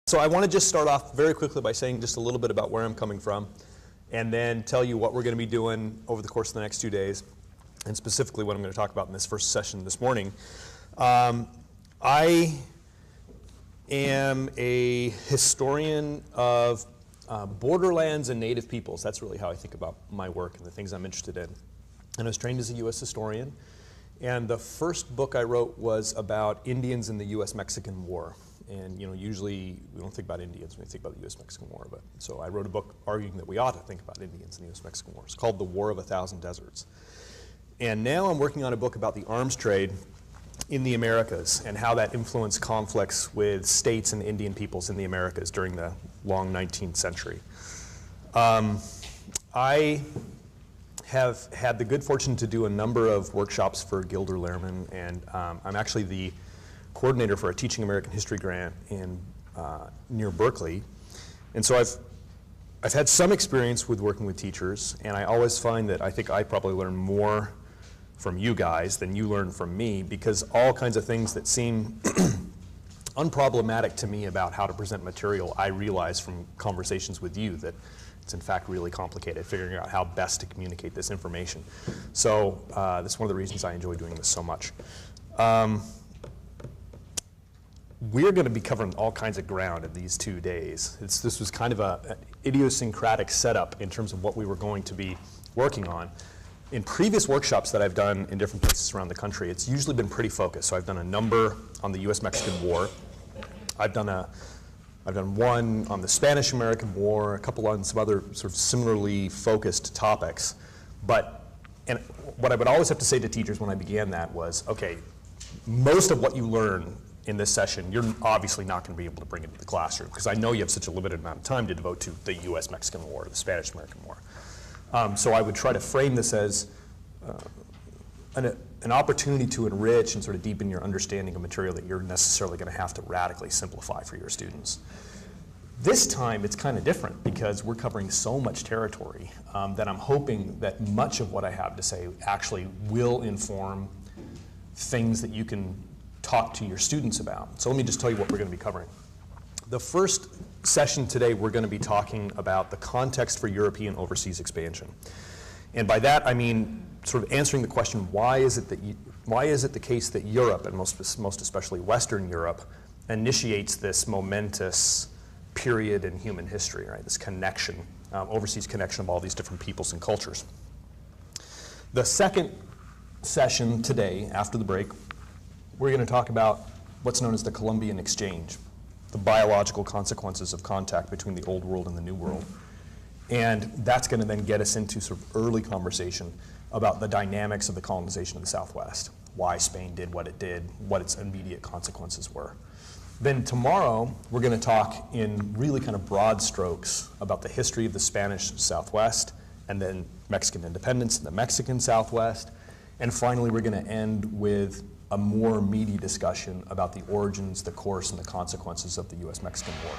So I want to just start off very quickly by saying just a little bit about where I'm coming from, and then tell you what we're going to be doing over the course of the next 2 days, and specifically what I'm going to talk about in this first session this morning. I am a historian of borderlands and native peoples. That's really how I think about my work and the things I'm interested in. And I was trained as a U.S. historian, and the first book I wrote was about Indians in the U.S. Mexican War. And usually we don't think about Indians when we think about the U.S. Mexican War, but so I wrote a book arguing that we ought to think about Indians in the U.S. Mexican War. It's called The War of a Thousand Deserts. And now I'm working on a book about the arms trade in the Americas and how that influenced conflicts with states and Indian peoples in the Americas during the long 19th century. I have had the good fortune to do a number of workshops for Gilder Lehrman, and I'm actually the coordinator for a Teaching American History grant in near Berkeley. And so I've had some experience with working with teachers, and I always find that I think I probably learn more from you guys than you learn from me, because all kinds of things that seem unproblematic to me about how to present material, I realize from conversations with you that it's in fact really complicated, figuring out how best to communicate this information. So that's one of the reasons I enjoy doing this so much. We're going to be covering all kinds of ground in these 2 days. This was kind of an idiosyncratic setup in terms of what we were going to be working on. In previous workshops that I've done in different places around the country, it's usually been pretty focused. So I've done a number on the U.S. Mexican War. I've done one on the Spanish-American War, a couple on some other sort of similarly focused topics. And what I would always have to say to teachers when I began that was, okay, most of what you learn in this session, you're obviously not going to be able to bring it to the classroom, because I know you have such a limited amount of time to devote to the U.S. Mexican War, the Spanish-American War. So I would try to frame this as an opportunity to enrich and sort of deepen your understanding of material that you're necessarily going to have to radically simplify for your students. This time it's kind of different, because we're covering so much territory that I'm hoping that much of what I have to say actually will inform things that you can talk to your students about. So let me just tell you what we're going to be covering. The first session today, we're going to be talking about the context for European overseas expansion. And by that I mean sort of answering the question, why is it the case that Europe, and most especially Western Europe, initiates this momentous period in human history, right? This connection, overseas connection of all these different peoples and cultures. The second session today, after the break, we're going to talk about what's known as the Columbian Exchange, the biological consequences of contact between the Old World and the New World. And that's going to then get us into sort of early conversation about the dynamics of the colonization of the Southwest, why Spain did what it did, what its immediate consequences were. Then tomorrow, we're going to talk in really kind of broad strokes about the history of the Spanish Southwest, and then Mexican independence in the Mexican Southwest. And finally, we're going to end with a more meaty discussion about the origins, the course, and the consequences of the U.S. Mexican War.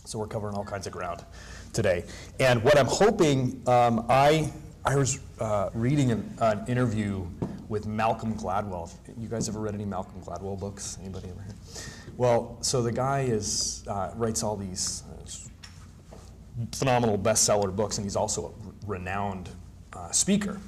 So we're covering all kinds of ground today. And what I'm hoping, I was reading an interview with Malcolm Gladwell. You guys ever read any Malcolm Gladwell books? Anybody ever here? Well, so the guy writes all these phenomenal bestseller books, and he's also a renowned speaker.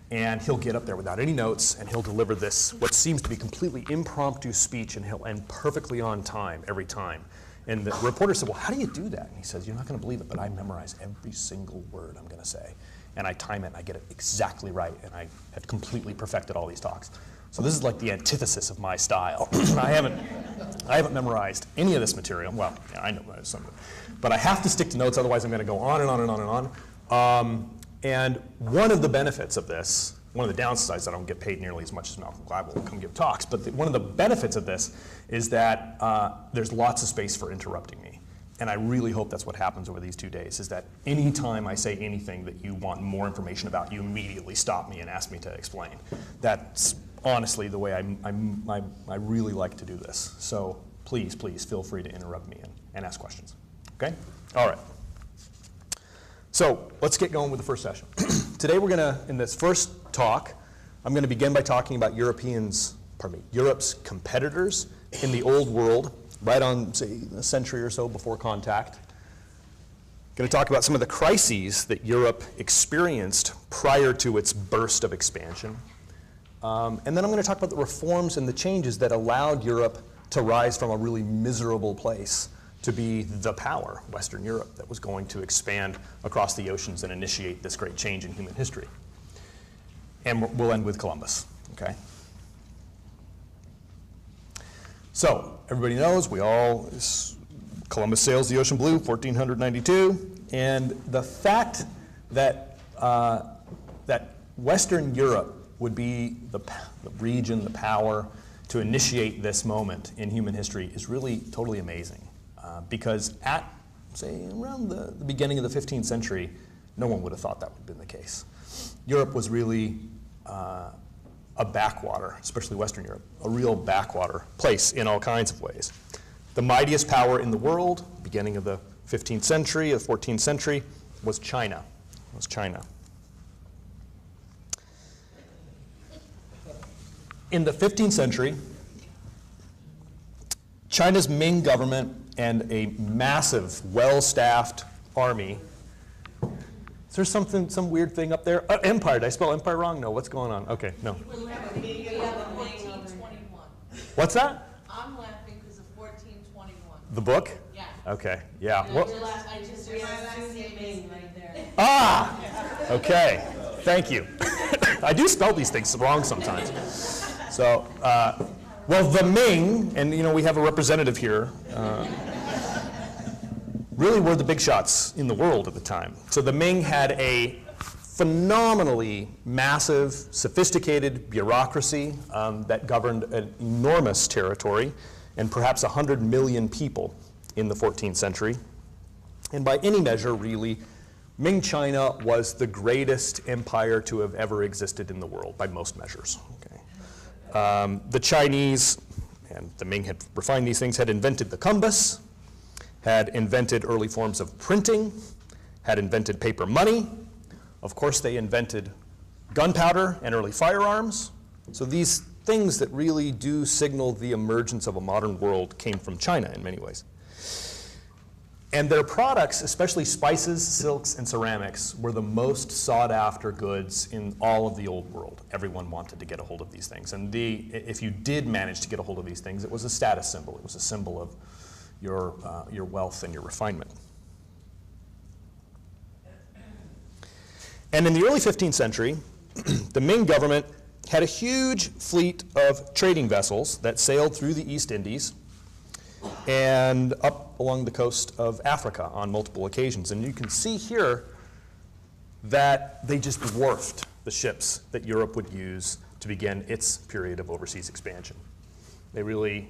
And he'll get up there without any notes, and he'll deliver this, what seems to be completely impromptu speech, and he'll end perfectly on time every time. And the reporter said, well, how do you do that? And he says, you're not going to believe it, but I memorize every single word I'm going to say. And I time it, and I get it exactly right, and I have completely perfected all these talks. So this is like the antithesis of my style. I haven't memorized any of this material. Well, yeah, I know some of it. But I have to stick to notes, otherwise I'm going to go on and on and on and on. And one of the benefits of this, one of the downsides, I don't get paid nearly as much as Malcolm Gladwell will come give talks, but one of the benefits of this is that there's lots of space for interrupting me. And I really hope that's what happens over these 2 days, is that any time I say anything that you want more information about, you immediately stop me and ask me to explain. That's honestly the way I really like to do this. So please feel free to interrupt me and ask questions. Okay? All right. So let's get going with the first session. Today we're going to, in this first talk, I'm going to begin by talking about Europe's competitors in the Old World right on, say, a century or so before contact. Going to talk about some of the crises that Europe experienced prior to its burst of expansion. And then I'm going to talk about the reforms and the changes that allowed Europe to rise from a really miserable place to be the power, Western Europe, that was going to expand across the oceans and initiate this great change in human history. And we'll end with Columbus, okay? So, everybody knows, Columbus sails the ocean blue, 1492, and the fact that, that Western Europe would be the region, the power to initiate this moment in human history is really totally amazing. Because at, say, around the beginning of the 15th century, no one would have thought that would have been the case. Europe was really a backwater, especially Western Europe, a real backwater place in all kinds of ways. The mightiest power in the world, beginning of the 15th century, the 14th century, was China. In the 15th century, China's Ming government and a massive, well-staffed army. Is there some weird thing up there? Empire, did I spell empire wrong? No, what's going on? Okay, no. We have a meeting of 1421. What's that? I'm laughing because of 1421. The book? Yeah. Okay, yeah. I just realized Ming right there. Ah, okay, thank you. I do spell these things wrong sometimes. So, well, the Ming, and you know, we have a representative here, really were the big shots in the world at the time. So the Ming had a phenomenally massive, sophisticated bureaucracy that governed an enormous territory and perhaps 100 million people in the 14th century. And by any measure, really, Ming China was the greatest empire to have ever existed in the world by most measures. Okay. The Chinese, and the Ming had refined these things, had invented the compass, had invented early forms of printing, had invented paper money. Of course, they invented gunpowder and early firearms. So these things that really do signal the emergence of a modern world came from China in many ways. And their products, especially spices, silks, and ceramics, were the most sought after goods in all of the old world. Everyone wanted to get a hold of these things. And if you did manage to get a hold of these things, it was a status symbol. It was a symbol of your wealth and your refinement. And in the early 15th century, the Ming government had a huge fleet of trading vessels that sailed through the East Indies and up along the coast of Africa on multiple occasions. And you can see here that they just dwarfed the ships that Europe would use to begin its period of overseas expansion. They really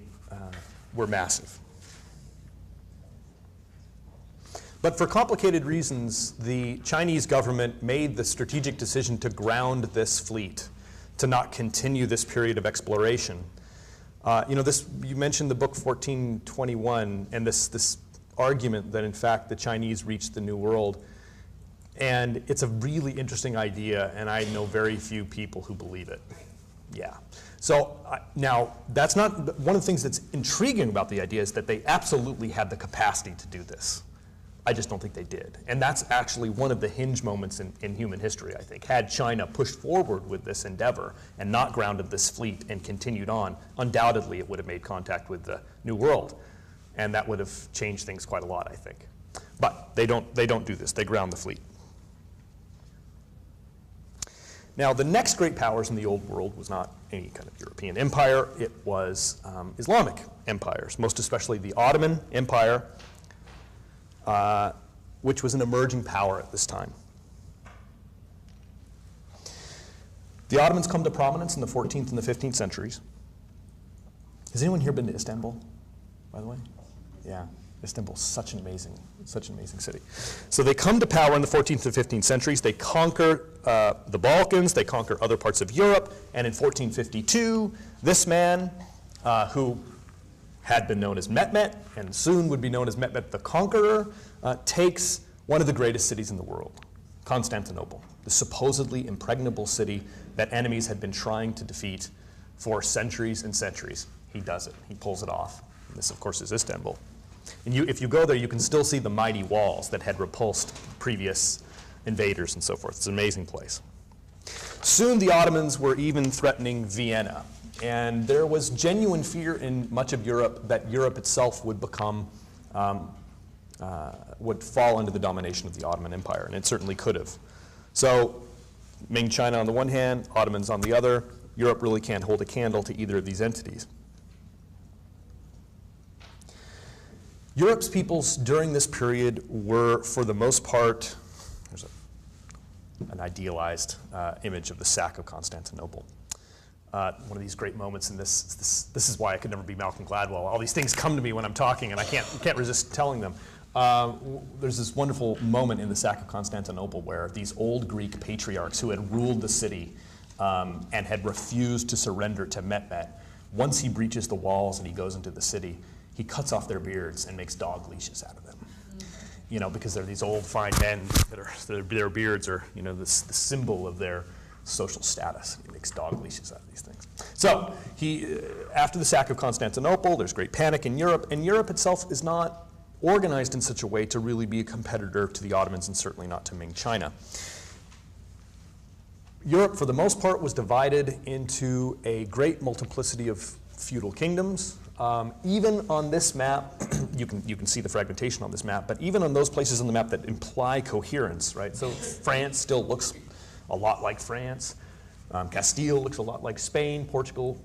were massive. But for complicated reasons, the Chinese government made the strategic decision to ground this fleet, to not continue this period of exploration. You know, you mentioned the book 1421 and this argument that in fact the Chinese reached the New World. And it's a really interesting idea, and I know very few people who believe it. Yeah. So now, that's not, one of the things that's intriguing about the idea is that they absolutely had the capacity to do this. I just don't think they did. And that's actually one of the hinge moments in human history, I think. Had China pushed forward with this endeavor and not grounded this fleet and continued on, undoubtedly it would have made contact with the New World. And that would have changed things quite a lot, I think. But they don't do this. They ground the fleet. Now, the next great powers in the old world was not any kind of European empire. It was Islamic empires, most especially the Ottoman Empire, which was an emerging power at this time. The Ottomans come to prominence in the 14th and the 15th centuries. Has anyone here been to Istanbul, by the way? Yeah, Istanbul's such an amazing city. So they come to power in the 14th and 15th centuries. They conquer the Balkans, they conquer other parts of Europe, and in 1452, this man, who had been known as Mehmet, and soon would be known as Mehmet the Conqueror, takes one of the greatest cities in the world, Constantinople, the supposedly impregnable city that enemies had been trying to defeat for centuries and centuries. He does it. He pulls it off. This, of course, is Istanbul. And if you go there, you can still see the mighty walls that had repulsed previous invaders and so forth. It's an amazing place. Soon the Ottomans were even threatening Vienna. And there was genuine fear in much of Europe that Europe itself would become, would fall under the domination of the Ottoman Empire, and it certainly could have. So Ming China on the one hand, Ottomans on the other. Europe really can't hold a candle to either of these entities. Europe's peoples during this period were, for the most part, there's an idealized image of the sack of Constantinople. One of these great moments in this is why I could never be Malcolm Gladwell. All these things come to me when I'm talking, and I can't resist telling them. There's this wonderful moment in the sack of Constantinople where these old Greek patriarchs who had ruled the city and had refused to surrender to Mehmet, once he breaches the walls and he goes into the city, he cuts off their beards and makes dog leashes out of them. You know, because they're these old fine men that their beards are, you know, the symbol of their social status. He makes dog leashes out of these things. So after the sack of Constantinople, there's great panic in Europe, and Europe itself is not organized in such a way to really be a competitor to the Ottomans and certainly not to Ming China. Europe, for the most part, was divided into a great multiplicity of feudal kingdoms. Even on this map, you can see the fragmentation on this map, but even on those places on the map that imply coherence, right? So France still looks a lot like France. Castile looks a lot like Spain, Portugal,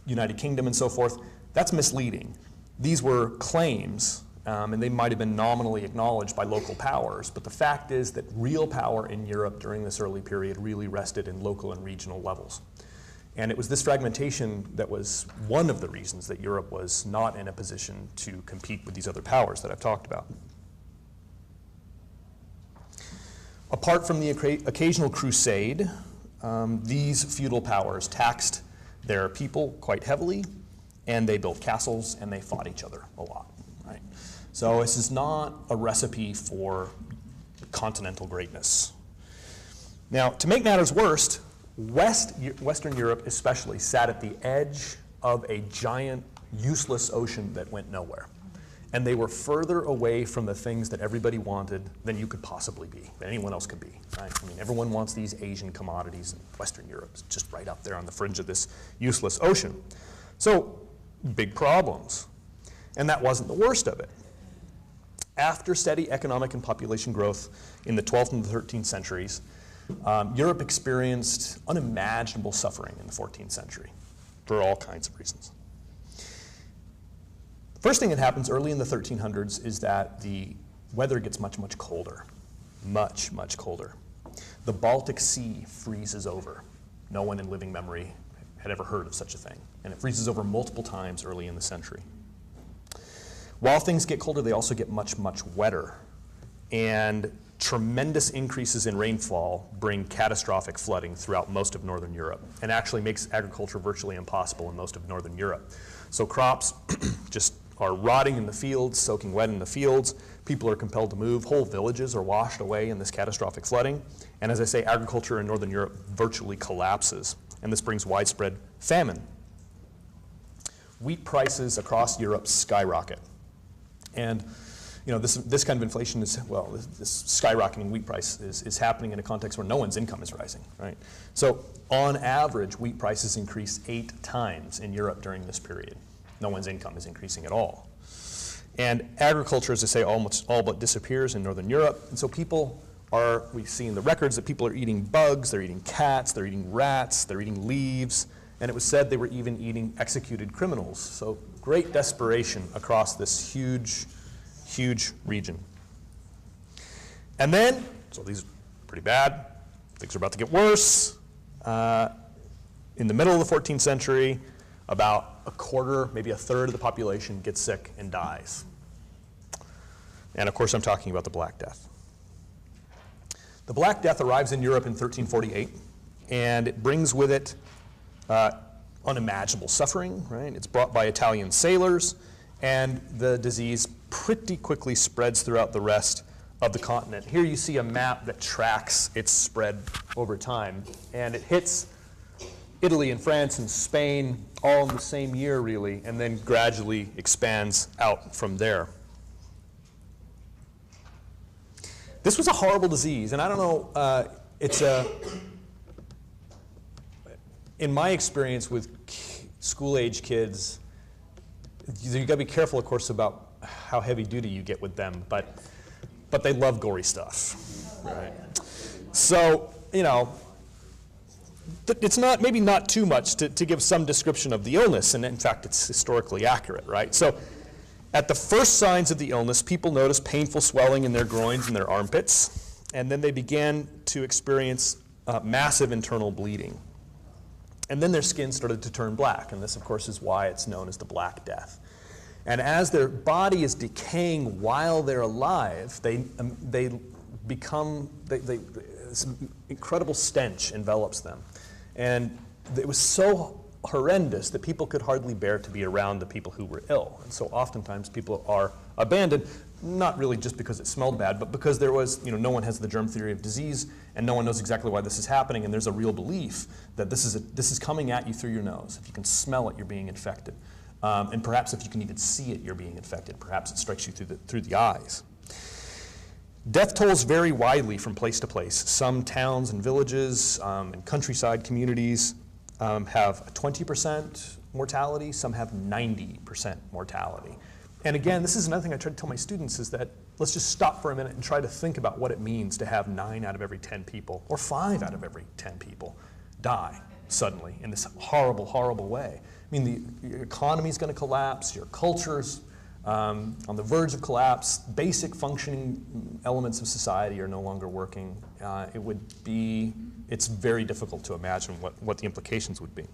United Kingdom, and so forth. That's misleading. These were claims, and they might have been nominally acknowledged by local powers, but the fact is that real power in Europe during this early period really rested in local and regional levels. And it was this fragmentation that was one of the reasons that Europe was not in a position to compete with these other powers that I've talked about. Apart from the occasional crusade, these feudal powers taxed their people quite heavily, and they built castles and they fought each other a lot. Right? So this is not a recipe for continental greatness. Now, to make matters worse, Western Europe especially sat at the edge of a giant, useless ocean that went nowhere. And they were further away from the things that everybody wanted than you could possibly be, than anyone else could be. Right? I mean, everyone wants these Asian commodities, and Western Europe is just right up there on the fringe of this useless ocean. So, big problems. And that wasn't the worst of it. After steady economic and population growth in the 12th and the 13th centuries, Europe experienced unimaginable suffering in the 14th century for all kinds of reasons. First thing that happens early in the 1300s is that the weather gets much, much colder. Much, much colder. The Baltic Sea freezes over. No one in living memory had ever heard of such a thing. And it freezes over multiple times early in the century. While things get colder, they also get much, much wetter. And tremendous increases in rainfall bring catastrophic flooding throughout most of Northern Europe and actually makes agriculture virtually impossible in most of Northern Europe. So crops just are rotting in the fields, soaking wet in the fields. People are compelled to move. Whole villages are washed away in this catastrophic flooding. And as I say, agriculture in Northern Europe virtually collapses. And this brings widespread famine. Wheat prices across Europe skyrocket. And you know, this kind of inflation is, well, this skyrocketing wheat price is happening in a context where no one's income is rising, right? So on average, wheat prices increase 8 times in Europe during this period. No one's income is increasing at all. And agriculture, as I say, almost all but disappears in Northern Europe. And so people are, we see in the records that people are eating bugs, they're eating cats, they're eating rats, they're eating leaves, and it was said they were even eating executed criminals. So great desperation across this huge region. And then, so these are pretty bad, things are about to get worse. In the middle of the 14th century, about a quarter, maybe a third of the population gets sick and dies. And of course, I'm talking about the Black Death. The Black Death arrives in Europe in 1348, and it brings with it unimaginable suffering, right? It's brought by Italian sailors, and the disease pretty quickly spreads throughout the rest of the continent. Here you see a map that tracks its spread over time, and it hits Italy and France and Spain all in the same year, really, and then gradually expands out from there. This was a horrible disease, and I don't know, in my experience with school-age kids, you got to be careful, of course, about how heavy-duty you get with them, but they love gory stuff, right? So, you know, it's not, maybe not too much to give some description of the illness, and in fact, it's historically accurate, right? So, at the first signs of the illness, people noticed painful swelling in their groins and their armpits, and then they began to experience massive internal bleeding. And then their skin started to turn black, and this, of course, is why it's known as the Black Death. And as their body is decaying while they're alive, this incredible stench envelops them. And it was so horrendous that people could hardly bear to be around the people who were ill. And so oftentimes people are abandoned, not really just because it smelled bad, but because there was, you know, no one has the germ theory of disease, and no one knows exactly why this is happening, and there's a real belief that this is coming at you through your nose. If you can smell it, you're being infected. And perhaps if you can even see it, you're being infected. Perhaps it strikes you through the eyes. Death tolls vary widely from place to place. Some towns and villages and countryside communities have a 20% mortality. Some have 90% mortality. And again, this is another thing I try to tell my students is that let's just stop for a minute and try to think about what it means to have 9 out of every 10 people, or 5 out of every 10 people die suddenly in this horrible, horrible way. I mean, the economy is going to collapse, your culture's on the verge of collapse, basic functioning elements of society are no longer working. It's very difficult to imagine what the implications would be.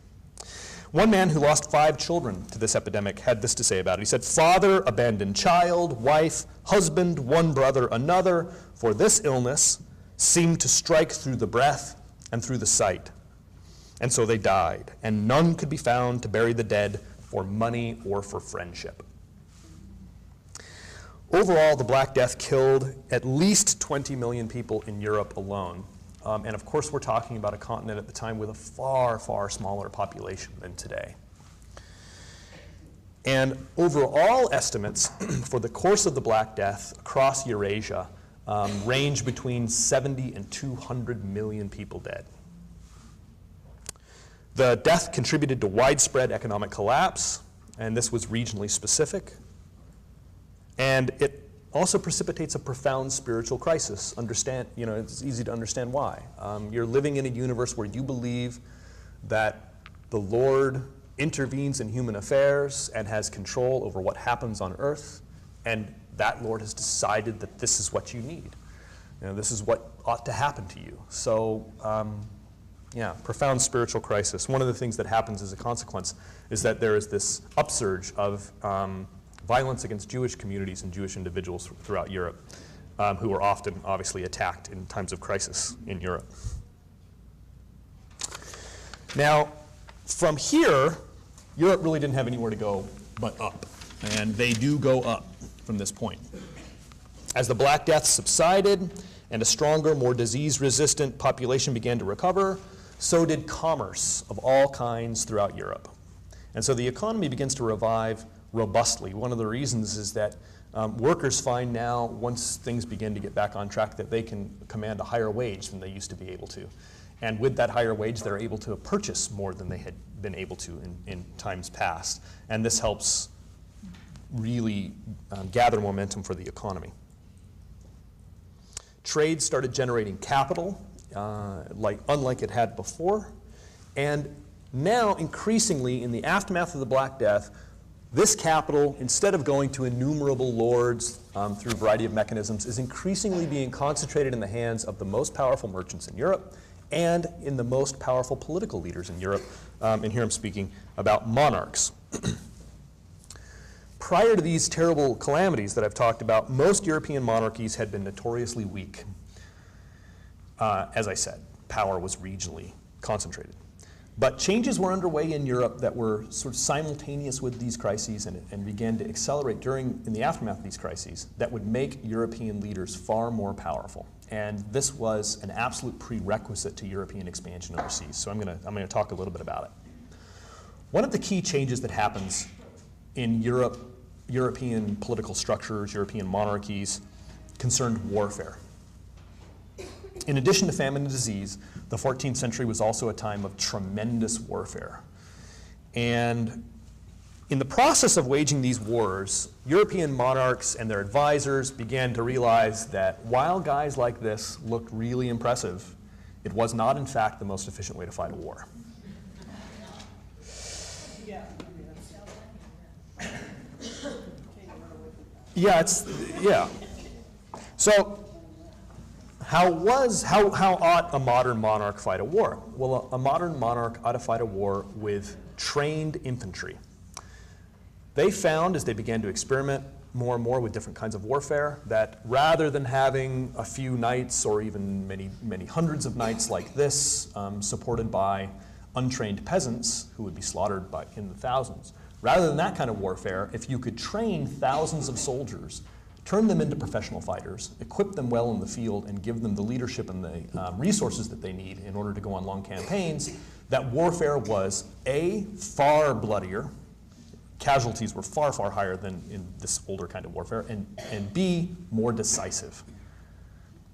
One man who lost 5 children to this epidemic had this to say about it. He said, "Father abandoned child, wife, husband, one brother, another, for this illness seemed to strike through the breath and through the sight. And so they died, and none could be found to bury the dead for money or for friendship." Overall, the Black Death killed at least 20 million people in Europe alone. And of course, we're talking about a continent at the time with a far, far smaller population than today. And overall estimates for the course of the Black Death across Eurasia range between 70 and 200 million people dead. The death contributed to widespread economic collapse, and this was regionally specific. And it also precipitates a profound spiritual crisis. It's easy to understand why. You're living in a universe where you believe that the Lord intervenes in human affairs and has control over what happens on earth, and that Lord has decided that this is what you need. This is what ought to happen to you. So, profound spiritual crisis. One of the things that happens as a consequence is that there is this upsurge of violence against Jewish communities and Jewish individuals throughout Europe, who are often, obviously, attacked in times of crisis in Europe. Now, from here, Europe really didn't have anywhere to go but up, and they do go up from this point. As the Black Death subsided and a stronger, more disease-resistant population began to recover, so did commerce of all kinds throughout Europe. And so the economy begins to revive robustly. One of the reasons is that workers find now, once things begin to get back on track, that they can command a higher wage than they used to be able to. And with that higher wage, they're able to purchase more than they had been able to in times past. And this helps really gather momentum for the economy. Trade started generating capital, unlike it had before. And now, increasingly, in the aftermath of the Black Death, this capital, instead of going to innumerable lords through a variety of mechanisms, is increasingly being concentrated in the hands of the most powerful merchants in Europe and in the most powerful political leaders in Europe. And here I'm speaking about monarchs. Prior to these terrible calamities that I've talked about, most European monarchies had been notoriously weak. As I said, power was regionally concentrated. But changes were underway in Europe that were sort of simultaneous with these crises and began to accelerate in the aftermath of these crises that would make European leaders far more powerful. And this was an absolute prerequisite to European expansion overseas. So I'm gonna talk a little bit about it. One of the key changes that happens in European political structures, European monarchies, concerned warfare. In addition to famine and disease, the 14th century was also a time of tremendous warfare. And in the process of waging these wars, European monarchs and their advisors began to realize that while guys like this looked really impressive, it was not, in fact, the most efficient way to fight a war. Yeah. So, how ought a modern monarch fight a war? Well, a modern monarch ought to fight a war with trained infantry. They found, as they began to experiment more and more with different kinds of warfare, that rather than having a few knights or even many hundreds of knights like this, supported by untrained peasants who would be slaughtered in the thousands, rather than that kind of warfare, if you could train thousands of soldiers, turn them into professional fighters, equip them well in the field, and give them the leadership and the resources that they need in order to go on long campaigns, that warfare was A, far bloodier, casualties were far, far higher than in this older kind of warfare, and B, more decisive.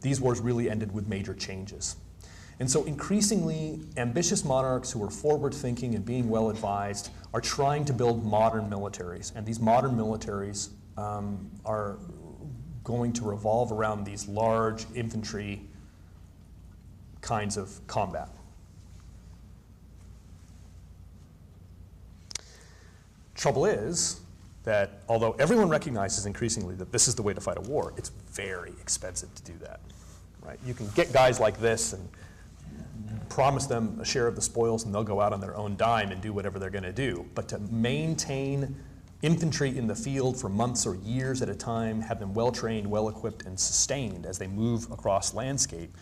These wars really ended with major changes. And so increasingly, ambitious monarchs who are forward-thinking and being well-advised are trying to build modern militaries, and these modern militaries are going to revolve around these large infantry kinds of combat. Trouble is that although everyone recognizes increasingly that this is the way to fight a war, it's very expensive to do that, right? You can get guys like this and promise them a share of the spoils and they'll go out on their own dime and do whatever they're going to do. But to maintain infantry in the field for months or years at a time, have them well-trained, well-equipped, and sustained as they move across landscape,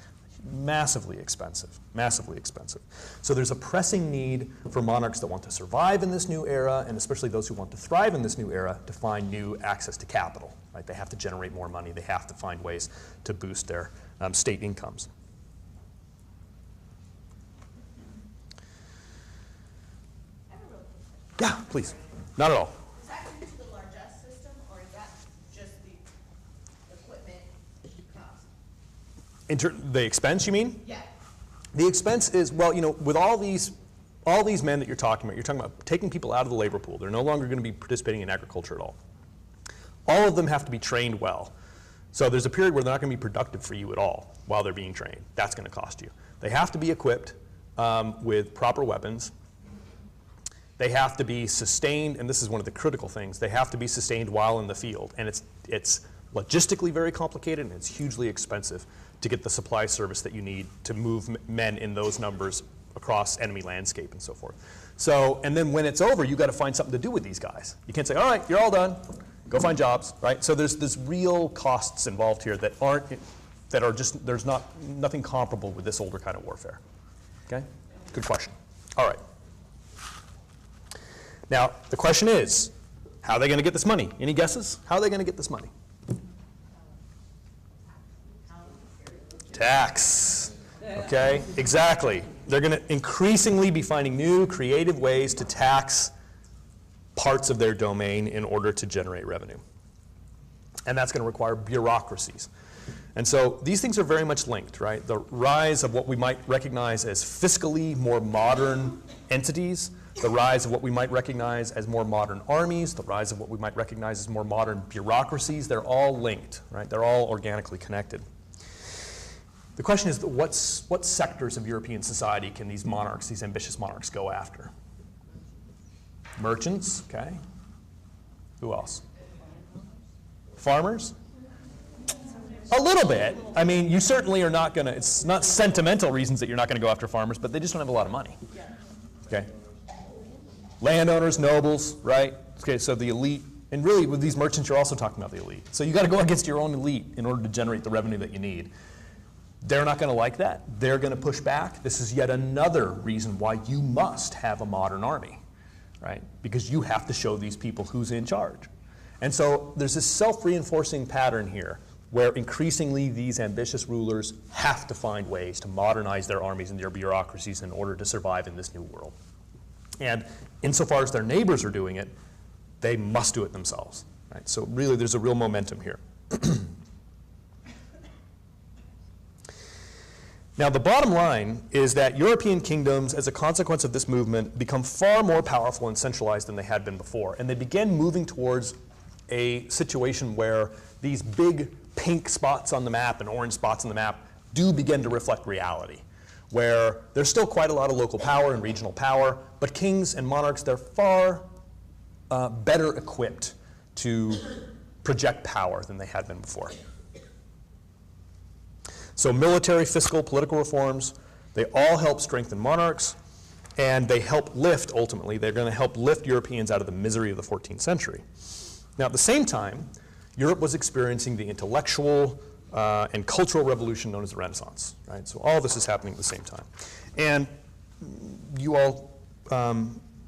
massively expensive, massively expensive. So there's a pressing need for monarchs that want to survive in this new era, and especially those who want to thrive in this new era, to find new access to capital, right? They have to generate more money. They have to find ways to boost their state incomes. Yeah, please. Not at all. Is that due to the largesse system, or is that just the equipment cost? The expense, you mean? Yeah. The expense is, well, you know, with all these men that you're talking about taking people out of the labor pool. They're no longer going to be participating in agriculture at all. All of them have to be trained well. So there's a period where they're not going to be productive for you at all while they're being trained. That's going to cost you. They have to be equipped with proper weapons. They have to be sustained, and this is one of the critical things, they have to be sustained while in the field. And it's logistically very complicated, and it's hugely expensive to get the supply service that you need to move men in those numbers across enemy landscape and so forth. So, and then when it's over, you got to find something to do with these guys. You can't say, all right, you're all done, go find jobs, right? So there's real costs involved here that are just, there's nothing comparable with this older kind of warfare. Okay? Good question. All right. Now, the question is, how are they going to get this money? Any guesses? How are they going to get this money? Tax. Okay, exactly. They're going to increasingly be finding new creative ways to tax parts of their domain in order to generate revenue. And that's going to require bureaucracies. And so these things are very much linked, right? The rise of what we might recognize as fiscally more modern entities, the rise of what we might recognize as more modern armies, the rise of what we might recognize as more modern bureaucracies, they're all linked, right? They're all organically connected. The question is, what sectors of European society can these monarchs, these ambitious monarchs, go after? Merchants, okay. Who else? Farmers? A little bit. I mean, you certainly are not going to, it's not sentimental reasons that you're not going to go after farmers, but they just don't have a lot of money. Okay. Landowners, nobles, right? Okay, so the elite, and really with these merchants, you're also talking about the elite. So you got to go against your own elite in order to generate the revenue that you need. They're not going to like that. They're going to push back. This is yet another reason why you must have a modern army, right? Because you have to show these people who's in charge. And so there's this self-reinforcing pattern here where increasingly these ambitious rulers have to find ways to modernize their armies and their bureaucracies in order to survive in this new world. And insofar as their neighbors are doing it, they must do it themselves, right? So really there's a real momentum here. Now, the bottom line is that European kingdoms, as a consequence of this movement, become far more powerful and centralized than they had been before. And they began moving towards a situation where these big pink spots on the map and orange spots on the map do begin to reflect reality, where there's still quite a lot of local power and regional power, but kings and monarchs, they're far better equipped to project power than they had been before. So military, fiscal, political reforms, they all help strengthen monarchs, and they help lift, ultimately, they're going to help lift Europeans out of the misery of the 14th century. Now, at the same time, Europe was experiencing the intellectual and cultural revolution known as the Renaissance, right? So all this is happening at the same time. And you all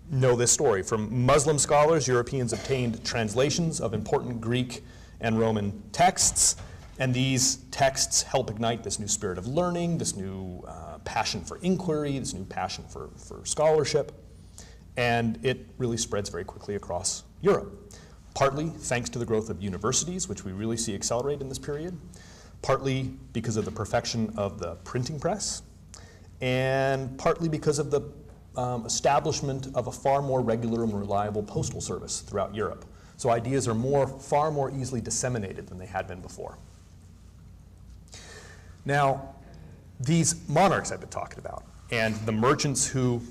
know this story. From Muslim scholars, Europeans obtained translations of important Greek and Roman texts, and these texts help ignite this new spirit of learning, this new passion for inquiry, this new passion for scholarship, and it really spreads very quickly across Europe. Partly thanks to the growth of universities, which we really see accelerate in this period, partly because of the perfection of the printing press, and partly because of the establishment of a far more regular and reliable postal service throughout Europe. So ideas are far more easily disseminated than they had been before. Now, these monarchs I've been talking about and the merchants who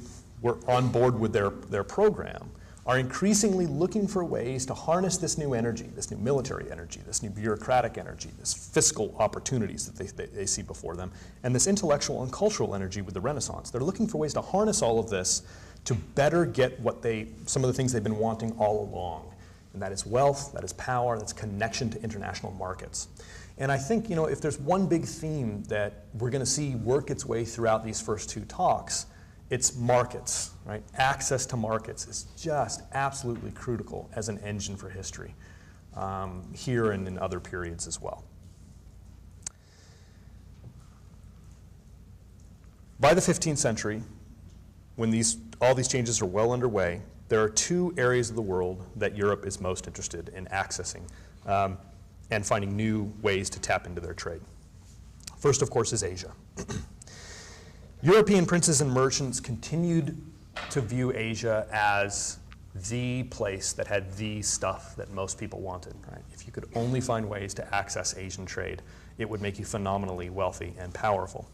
were on board with their program are increasingly looking for ways to harness this new energy, this new military energy, this new bureaucratic energy, this fiscal opportunities that they see before them, and this intellectual and cultural energy with the Renaissance. They're looking for ways to harness all of this to better get some of the things they've been wanting all along. And that is wealth, that is power, that's connection to international markets. And I think, if there's one big theme that we're going to see work its way throughout these first two talks, it's markets, right? Access to markets is just absolutely critical as an engine for history, here and in other periods as well. By the 15th century, when all these changes are well underway, there are two areas of the world that Europe is most interested in accessing and finding new ways to tap into their trade. First, of course, is Asia. European princes and merchants continued to view Asia as the place that had the stuff that most people wanted, right? If you could only find ways to access Asian trade, it would make you phenomenally wealthy and powerful.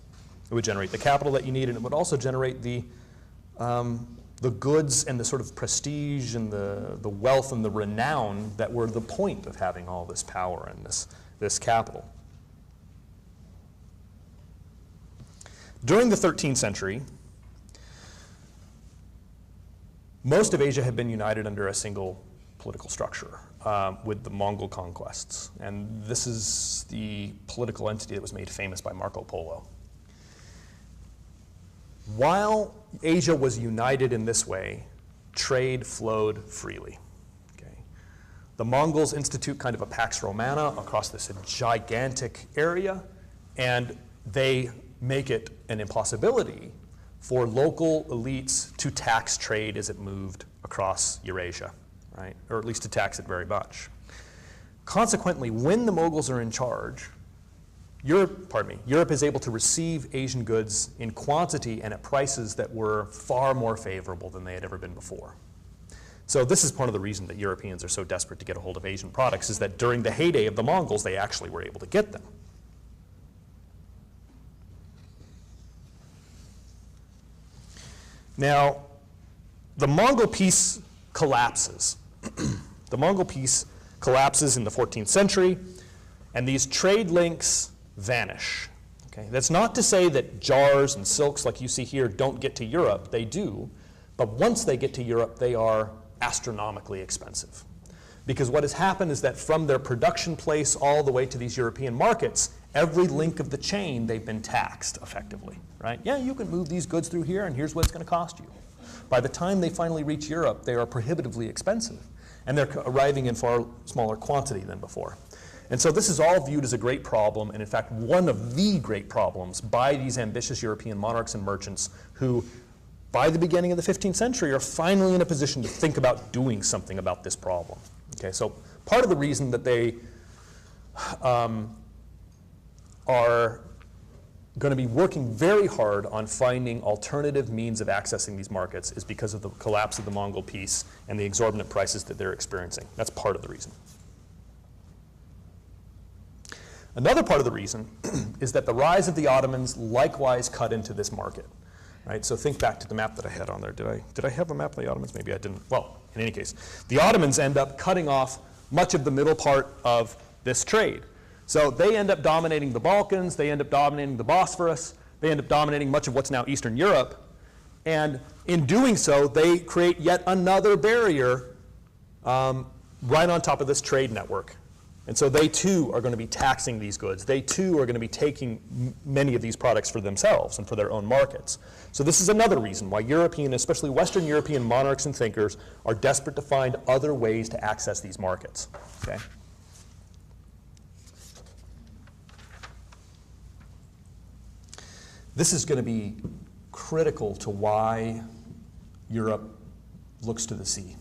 It would generate the capital that you need, and it would also generate the goods and the sort of prestige and the wealth and the renown that were the point of having all this power and this capital. During the 13th century, most of Asia had been united under a single political structure with the Mongol conquests. And this is the political entity that was made famous by Marco Polo. While Asia was united in this way, trade flowed freely. Okay? The Mongols institute kind of a Pax Romana across this gigantic area, and they make it an impossibility for local elites to tax trade as it moved across Eurasia, right? Or at least to tax it very much. Consequently, when the Mongols are in charge, Europe is able to receive Asian goods in quantity and at prices that were far more favorable than they had ever been before. So this is part of the reason that Europeans are so desperate to get a hold of Asian products, is that during the heyday of the Mongols, they actually were able to get them. Now, the Mongol peace collapses. The Mongol peace collapses in the 14th century, and these trade links vanish. Okay? That's not to say that jars and silks like you see here don't get to Europe. They do, but once they get to Europe, they are astronomically expensive. Because what has happened is that from their production place all the way to these European markets, every link of the chain, they've been taxed effectively, right? Yeah, you can move these goods through here, and here's what it's going to cost you. By the time they finally reach Europe, they are prohibitively expensive, and they're arriving in far smaller quantity than before. And so this is all viewed as a great problem, and in fact, one of the great problems by these ambitious European monarchs and merchants who, by the beginning of the 15th century, are finally in a position to think about doing something about this problem. Okay, so part of the reason that they are going to be working very hard on finding alternative means of accessing these markets is because of the collapse of the Mongol peace and the exorbitant prices that they're experiencing. That's part of the reason. Another part of the reason is that the rise of the Ottomans likewise cut into this market. Right? So think back to the map that I had on there. Did I have a map of the Ottomans? Maybe I didn't. Well, in any case, the Ottomans end up cutting off much of the middle part of this trade. So they end up dominating the Balkans, they end up dominating the Bosphorus, they end up dominating much of what's now Eastern Europe, and in doing so, they create yet another barrier right on top of this trade network. And so they too are going to be taxing these goods. They too are going to be taking many of these products for themselves and for their own markets. So this is another reason why European, especially Western European monarchs and thinkers are desperate to find other ways to access these markets. Okay? This is going to be critical to why Europe looks to the sea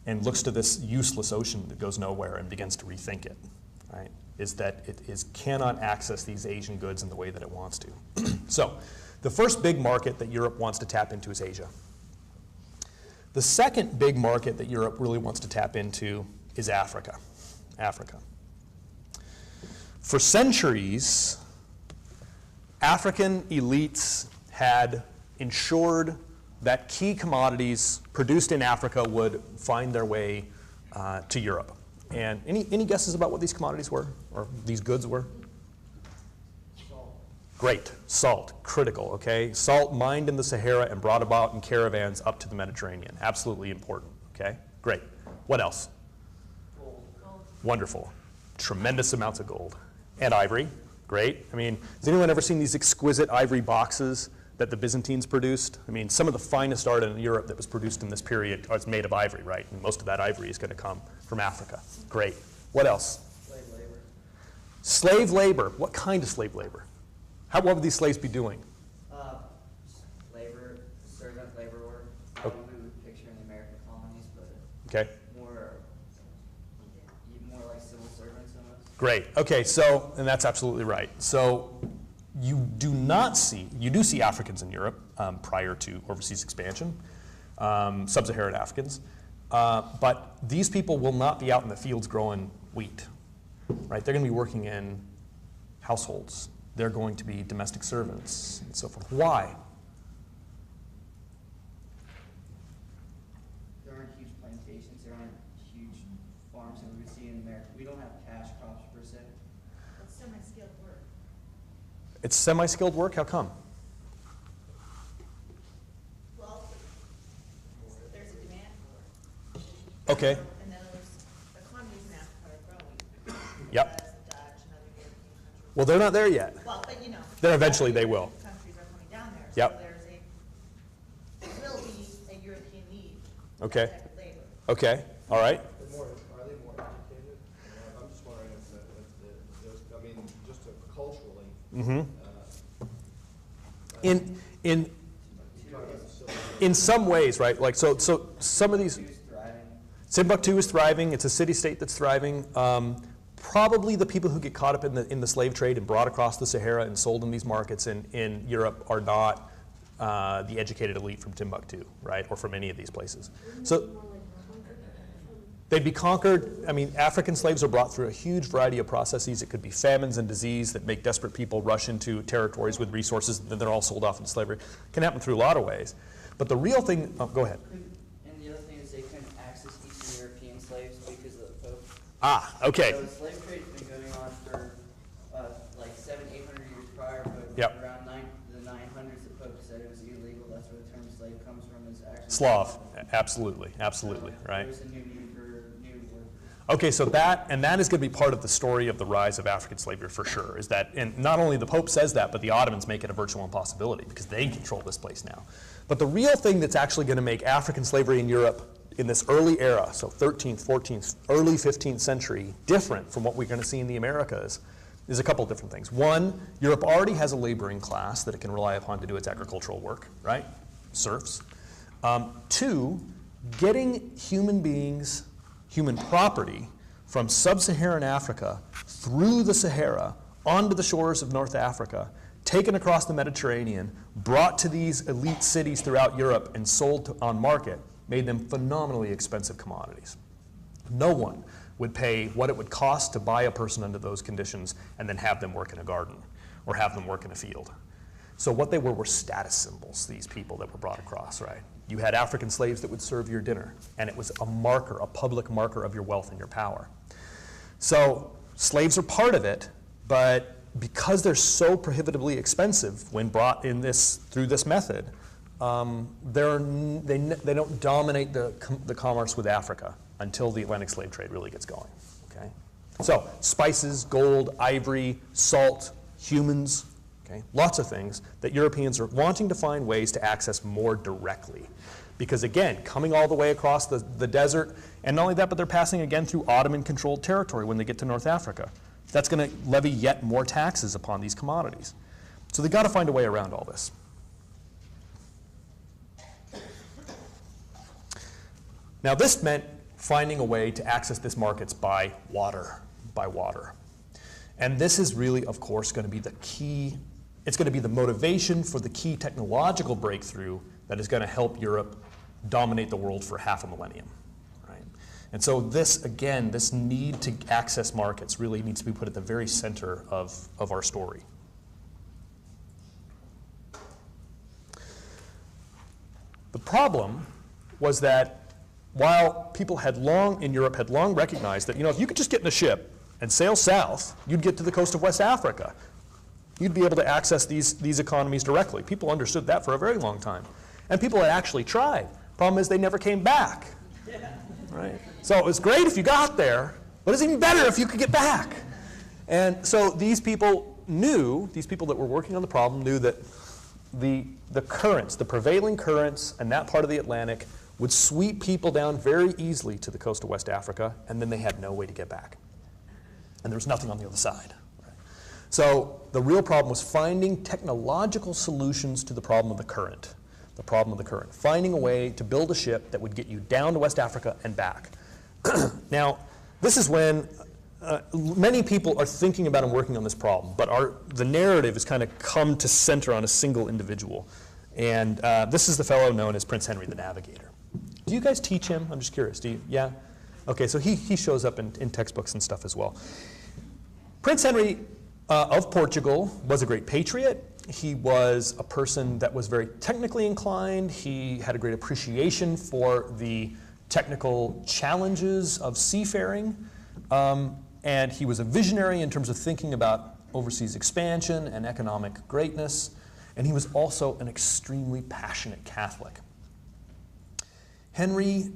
and looks to this useless ocean that goes nowhere and begins to rethink it, right? Is that it cannot access these Asian goods in the way that it wants to. So the first big market that Europe wants to tap into is Asia. The second big market that Europe really wants to tap into is Africa. For centuries, African elites had ensured that key commodities produced in Africa would find their way to Europe. And any guesses about what these commodities were, or these goods were? Salt. Great. Salt, critical, okay? Salt mined in the Sahara and brought about in caravans up to the Mediterranean. Absolutely important, okay? Great. What else? Gold. Wonderful. Tremendous amounts of gold. And ivory. Great. I mean, has anyone ever seen these exquisite ivory boxes that the Byzantines produced? I mean, some of the finest art in Europe that was produced in this period is made of ivory, right? And most of that ivory is going to come from Africa. Great. What else? Slave labor. Slave labor. What kind of slave labor? What would these slaves be doing? Labor, servant labor work. Okay. We would picture in the American colonies, but Okay. more like civil servants almost. Great. Okay, so, and that's absolutely right. So you do see Africans in Europe prior to overseas expansion, sub-Saharan Africans, but these people will not be out in the fields growing wheat, right? They're going to be working in households. They're going to be domestic servants and so forth. Why? There aren't huge plantations, there aren't huge farms that we would see in America. We don't have cash crops per se. It's semi-skilled work. It's semi-skilled work? How come? Well, there's a demand for it. Okay. And then there's economies in Africa are growing. Yep. As the Dutch and other European countries. Well, they're not there yet. Well, but you know. Then eventually they will. Countries are coming down there. Yep. So there will be a European need. for Okay. that type of labor. Okay. All right. Are they more educated? I'm just wondering I mean, just culturally. Mm-hmm. You In talk about the civil in some ways, right? Like so some of these. Who's thriving? Timbuktu is thriving. It's a city-state that's thriving. Probably the people who get caught up in the slave trade and brought across the Sahara and sold in these markets in Europe are not the educated elite from Timbuktu, right, or from any of these places. So they'd be conquered. I mean, African slaves are brought through a huge variety of processes. It could be famines and disease that make desperate people rush into territories with resources, and then they're all sold off into slavery. It can happen through a lot of ways. But the real thing, go ahead. And the other thing is they couldn't access Eastern European slaves because of the Pope. Ah, okay. So the slave trade's been going on for like 700-800 years prior, but Yep. around the 900s, the Pope said it was illegal. That's where the term slave comes from. Is actually Slav, absolutely, absolutely, So right. There was a new need for new workers. Okay, so that is going to be part of the story of the rise of African slavery for sure, is that, and not only the Pope says that, but the Ottomans make it a virtual impossibility because they control this place now. But the real thing that's actually going to make African slavery in Europe in this early era, so 13th, 14th, early 15th century, different from what we're going to see in the Americas, is a couple of different things. One, Europe already has a laboring class that it can rely upon to do its agricultural work, right? Serfs. Two, getting human beings, human property from sub-Saharan Africa through the Sahara onto the shores of North Africa, taken across the Mediterranean, brought to these elite cities throughout Europe and sold on market, made them phenomenally expensive commodities. No one would pay what it would cost to buy a person under those conditions and then have them work in a garden or have them work in a field. So what they were status symbols, these people that were brought across, right? You had African slaves that would serve your dinner, and it was a marker, a public marker of your wealth and your power. So slaves are part of it, but because they're so prohibitively expensive when brought in through this method, they don't dominate the commerce with Africa until the Atlantic slave trade really gets going. Okay? So spices, gold, ivory, salt, humans, okay? Lots of things that Europeans are wanting to find ways to access more directly. Because again, coming all the way across the desert, and not only that, but they're passing again through Ottoman-controlled territory when they get to North Africa. That's going to levy yet more taxes upon these commodities. So they've got to find a way around all this. Now this meant finding a way to access these markets by water. And this is really, of course, going to be the key. It's going to be the motivation for the key technological breakthrough that is going to help Europe dominate the world for half a millennium. Right? And so this, again, this need to access markets really needs to be put at the very center of our story. The problem was that while people in Europe had long recognized that, if you could just get in a ship and sail south, you'd get to the coast of West Africa. You'd be able to access these economies directly. People understood that for a very long time. And people had actually tried. Problem is they never came back. Right? So it was great if you got there, but it's even better if you could get back. And so these people that were working on the problem knew that the currents, the prevailing currents in that part of the Atlantic would sweep people down very easily to the coast of West Africa, and then they had no way to get back. And there was nothing on the other side. Right? So the real problem was finding technological solutions to the problem of the current. Finding a way to build a ship that would get you down to West Africa and back. Now, this is when many people are thinking about and working on this problem, but the narrative has kind of come to center on a single individual. And this is the fellow known as Prince Henry the Navigator. Do you guys teach him? I'm just curious. Do you? Yeah? Okay, so he shows up in textbooks and stuff as well. Prince Henry of Portugal was a great patriot. He was a person that was very technically inclined. He had a great appreciation for the technical challenges of seafaring. And he was a visionary in terms of thinking about overseas expansion and economic greatness. And he was also an extremely passionate Catholic. Henry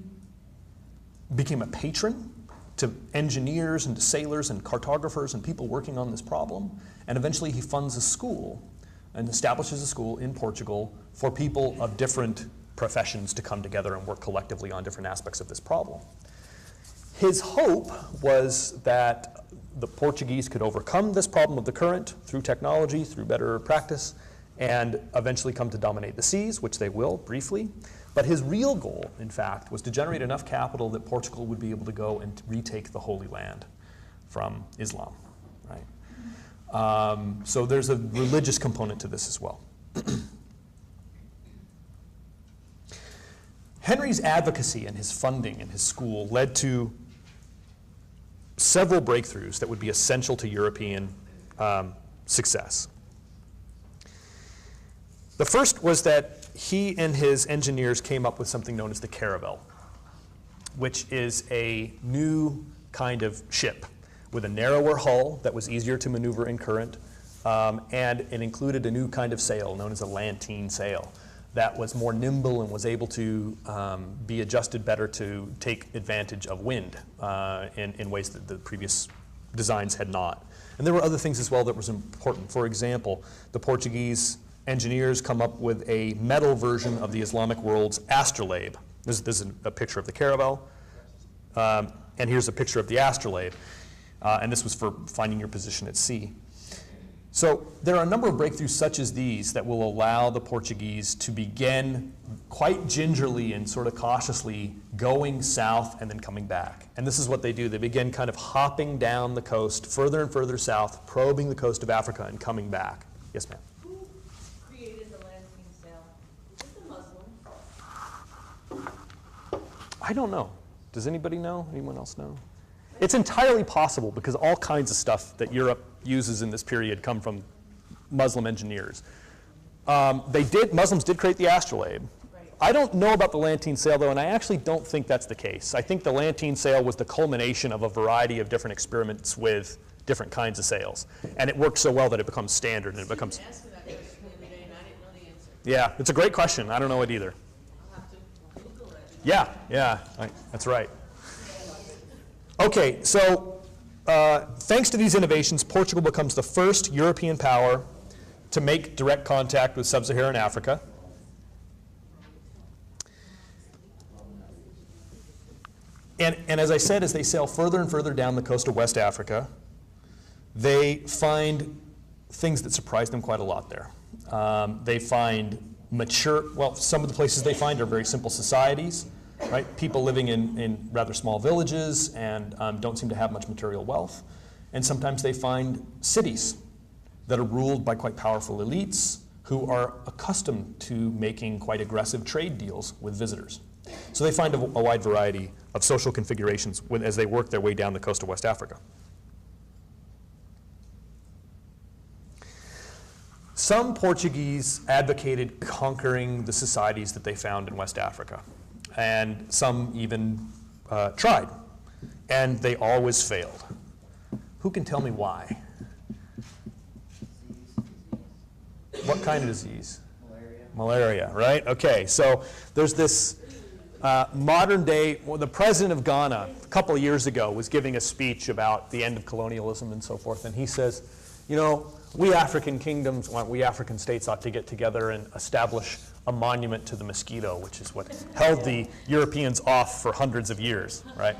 became a patron to engineers and to sailors and cartographers and people working on this problem. And eventually he funds a school and establishes a school in Portugal for people of different professions to come together and work collectively on different aspects of this problem. His hope was that the Portuguese could overcome this problem of the current through technology, through better practice, and eventually come to dominate the seas, which they will briefly. But his real goal, in fact, was to generate enough capital that Portugal would be able to go and retake the Holy Land from Islam. Right? So there's a religious component to this as well. Henry's advocacy and his funding and his school led to several breakthroughs that would be essential to European success. The first was that he and his engineers came up with something known as the caravel, which is a new kind of ship with a narrower hull that was easier to maneuver in current, and it included a new kind of sail known as a lantine sail. that was more nimble and was able to be adjusted better to take advantage of wind in ways that the previous designs had not. And there were other things as well that was important. For example, the Portuguese engineers come up with a metal version of the Islamic world's astrolabe. This is a picture of the caravel, and here's a picture of the astrolabe. And this was for finding your position at sea. So there are a number of breakthroughs such as these that will allow the Portuguese to begin quite gingerly and sort of cautiously going south and then coming back. And this is what they do. They begin kind of hopping down the coast further and further south, probing the coast of Africa and coming back. Yes, ma'am? Who created the Lantine sail? Is it the Muslims? I don't know. Does anybody know? Anyone else know? It's entirely possible because all kinds of stuff that Europe uses in this period come from Muslim engineers. Muslims did create the astrolabe. Right. I don't know about the Lantine sail though, and I actually don't think that's the case. I think the Lantine sail was the culmination of a variety of different experiments with different kinds of sails. And it worked so well that it becomes standard and it becomes... I asked me that question the other day and I didn't know the answer. Yeah, it's a great question. I don't know it either. I'll have to Google it. Yeah, that's right. Okay, so thanks to these innovations, Portugal becomes the first European power to make direct contact with sub-Saharan Africa. And as I said, as they sail further and further down the coast of West Africa, they find things that surprise them quite a lot there. They find some of the places they find are very simple societies. Right? People living in rather small villages and don't seem to have much material wealth. And sometimes they find cities that are ruled by quite powerful elites who are accustomed to making quite aggressive trade deals with visitors. So they find a wide variety of social configurations as they work their way down the coast of West Africa. Some Portuguese advocated conquering the societies that they found in West Africa. And some even tried, and they always failed. Who can tell me why? What kind of disease? Malaria, right? Okay, so there's this modern day, the president of Ghana a couple of years ago was giving a speech about the end of colonialism and so forth, and he says, you know, we African kingdoms, we African states ought to get together and establish a monument to the mosquito, which is what held the Europeans off for hundreds of years, right?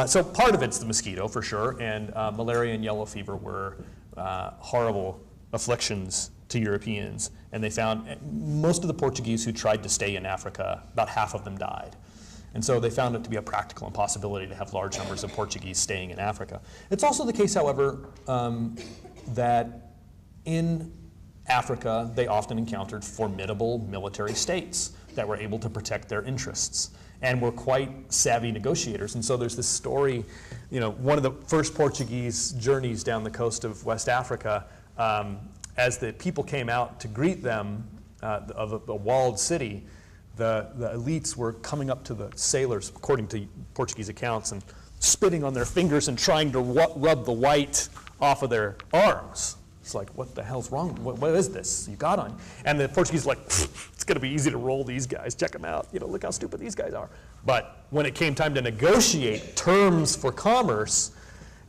So part of it's the mosquito, for sure, and malaria and yellow fever were horrible afflictions to Europeans, and they found most of the Portuguese who tried to stay in Africa, about half of them died. And so they found it to be a practical impossibility to have large numbers of Portuguese staying in Africa. It's also the case, however, that in Africa, they often encountered formidable military states that were able to protect their interests and were quite savvy negotiators. And so there's this story, you know, one of the first Portuguese journeys down the coast of West Africa, as the people came out to greet them of a walled city, the elites were coming up to the sailors, according to Portuguese accounts, and spitting on their fingers and trying to rub the white off of their arms. It's like, what the hell's wrong? What is this you got on? And the Portuguese are like, it's going to be easy to roll these guys. Check them out. You know, look how stupid these guys are. But when it came time to negotiate terms for commerce,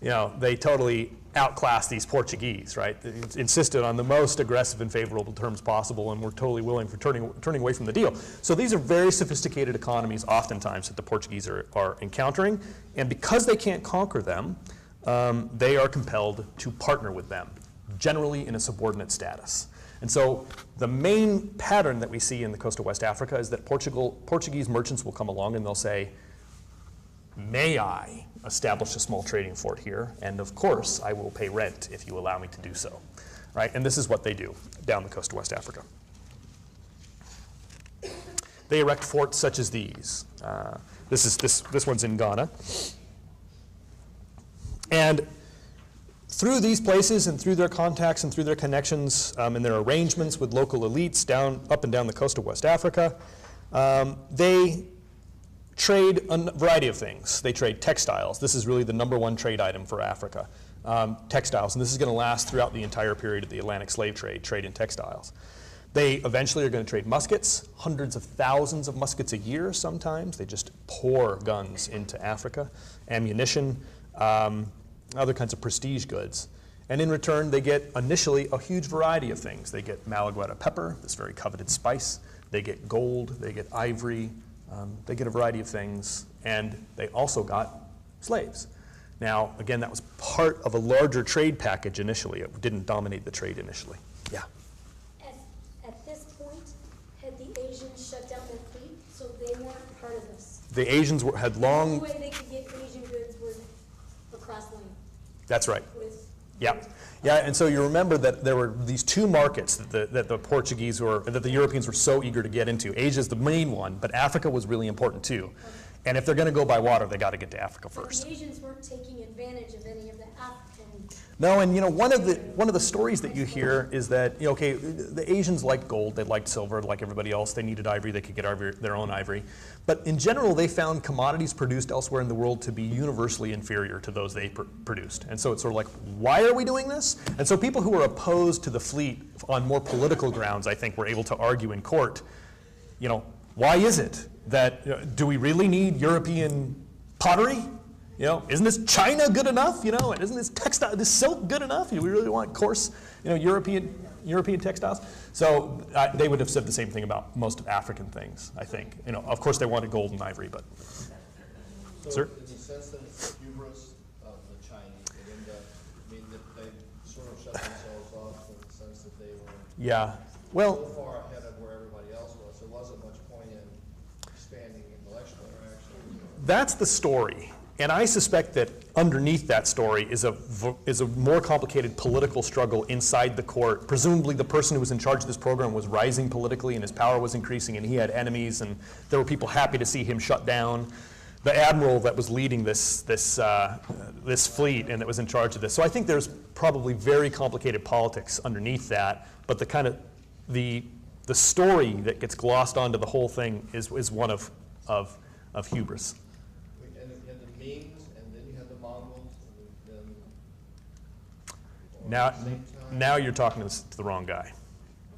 you know, they totally outclassed these Portuguese, right? They insisted on the most aggressive and favorable terms possible, and were totally willing for turning away from the deal. So these are very sophisticated economies, oftentimes, that the Portuguese are encountering. And because they can't conquer them, they are compelled to partner with them, generally in a subordinate status. And so the main pattern that we see in the coast of West Africa is that Portuguese merchants will come along and they'll say, may I establish a small trading fort here? And of course, I will pay rent if you allow me to do so. Right? And this is what they do down the coast of West Africa. They erect forts such as these. This one's in Ghana. And through these places and through their contacts and through their connections and their arrangements with local elites up and down the coast of West Africa, they trade a variety of things. They trade textiles. This is really the #1 trade item for Africa, textiles. And this is going to last throughout the entire period of the Atlantic slave trade in textiles. They eventually are going to trade muskets, hundreds of thousands of muskets a year sometimes. They just pour guns into Africa, ammunition, other kinds of prestige goods. And in return, they get initially a huge variety of things. They get Malagueta pepper, this very coveted spice. They get gold, they get ivory, they get a variety of things. And they also got slaves. Now, again, that was part of a larger trade package initially. It didn't dominate the trade initially. Yeah? At this point, had the Asians shut down their fleet, so they weren't part of this? The Asians had long... The only way they could get Asian goods was across land. That's right. With Yeah. Yeah, and so you remember that there were these two markets that the Portuguese that the Europeans were so eager to get into. Asia is the main one, but Africa was really important too. And if they're going to go by water, they got to get to Africa first. The Asians weren't taking advantage of any of the African. No, and one of the stories that you hear is that okay, the Asians liked gold, they liked silver, like everybody else. They needed ivory, they could get their own ivory. But in general, they found commodities produced elsewhere in the world to be universally inferior to those they produced. And so it's sort of like, why are we doing this? And so people who were opposed to the fleet on more political grounds, I think, were able to argue in court, why is it that, do we really need European pottery? Isn't this China good enough? Isn't this textile, this silk good enough? Do we really want coarse, European textiles? So they would have said the same thing about most of African things, I think. Of course they wanted gold and ivory, but. So Sir? in the sense that it's the hubris of the Chinese, they end up, that they sort of shut themselves off in the sense that they were Yeah. so Well, far ahead of where everybody else was, there wasn't much point in expanding intellectual interaction. that's the story. And I suspect that underneath that story is a more complicated political struggle inside the court. Presumably the person who was in charge of this program was rising politically and his power was increasing and he had enemies and there were people happy to see him shut down. The admiral that was leading this fleet and that was in charge of this. So I think there's probably very complicated politics underneath that, but the story that gets glossed onto the whole thing is one of hubris. And you had the Mings, and then you had the Mongols, and then. Now, at the same time- now you're talking to the wrong guy.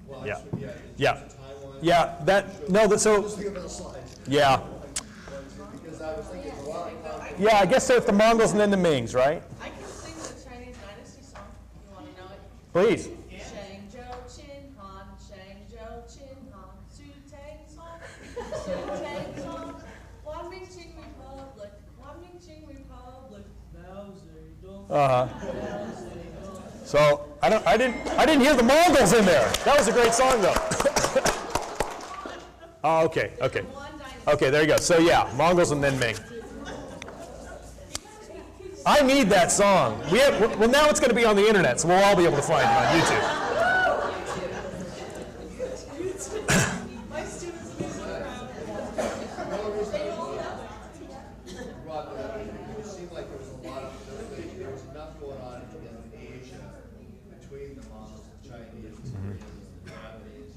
Well, yeah. actually, yeah. Yeah. It's a timeline. Yeah, so, Just think of the slides. yeah. Because I was thinking a lot of. Yeah, I guess so it's the Mongols and then the Mings, right? I can sing the Chinese dynasty song. You want to know it? Please. Shang Zhou Qin Han, Shang Zhou Qin Han, Su Tang Song, Su Tang Song, Wan Ming Qing Republic, Wan Ming Qing Republic, Mao Zedong. Uh-huh. So I didn't hear the Mongols in there. That was a great song though. Oh, okay. Okay, there you go. So yeah, Mongols and then Ming. I need that song. Well, now it's going to be on the internet, so we'll all be able to find it on YouTube. My students are so proud. Rod, it seemed like there was a lot of, there was enough going on in Asia between the Mongols, the Chinese, the Koreans, the Japanese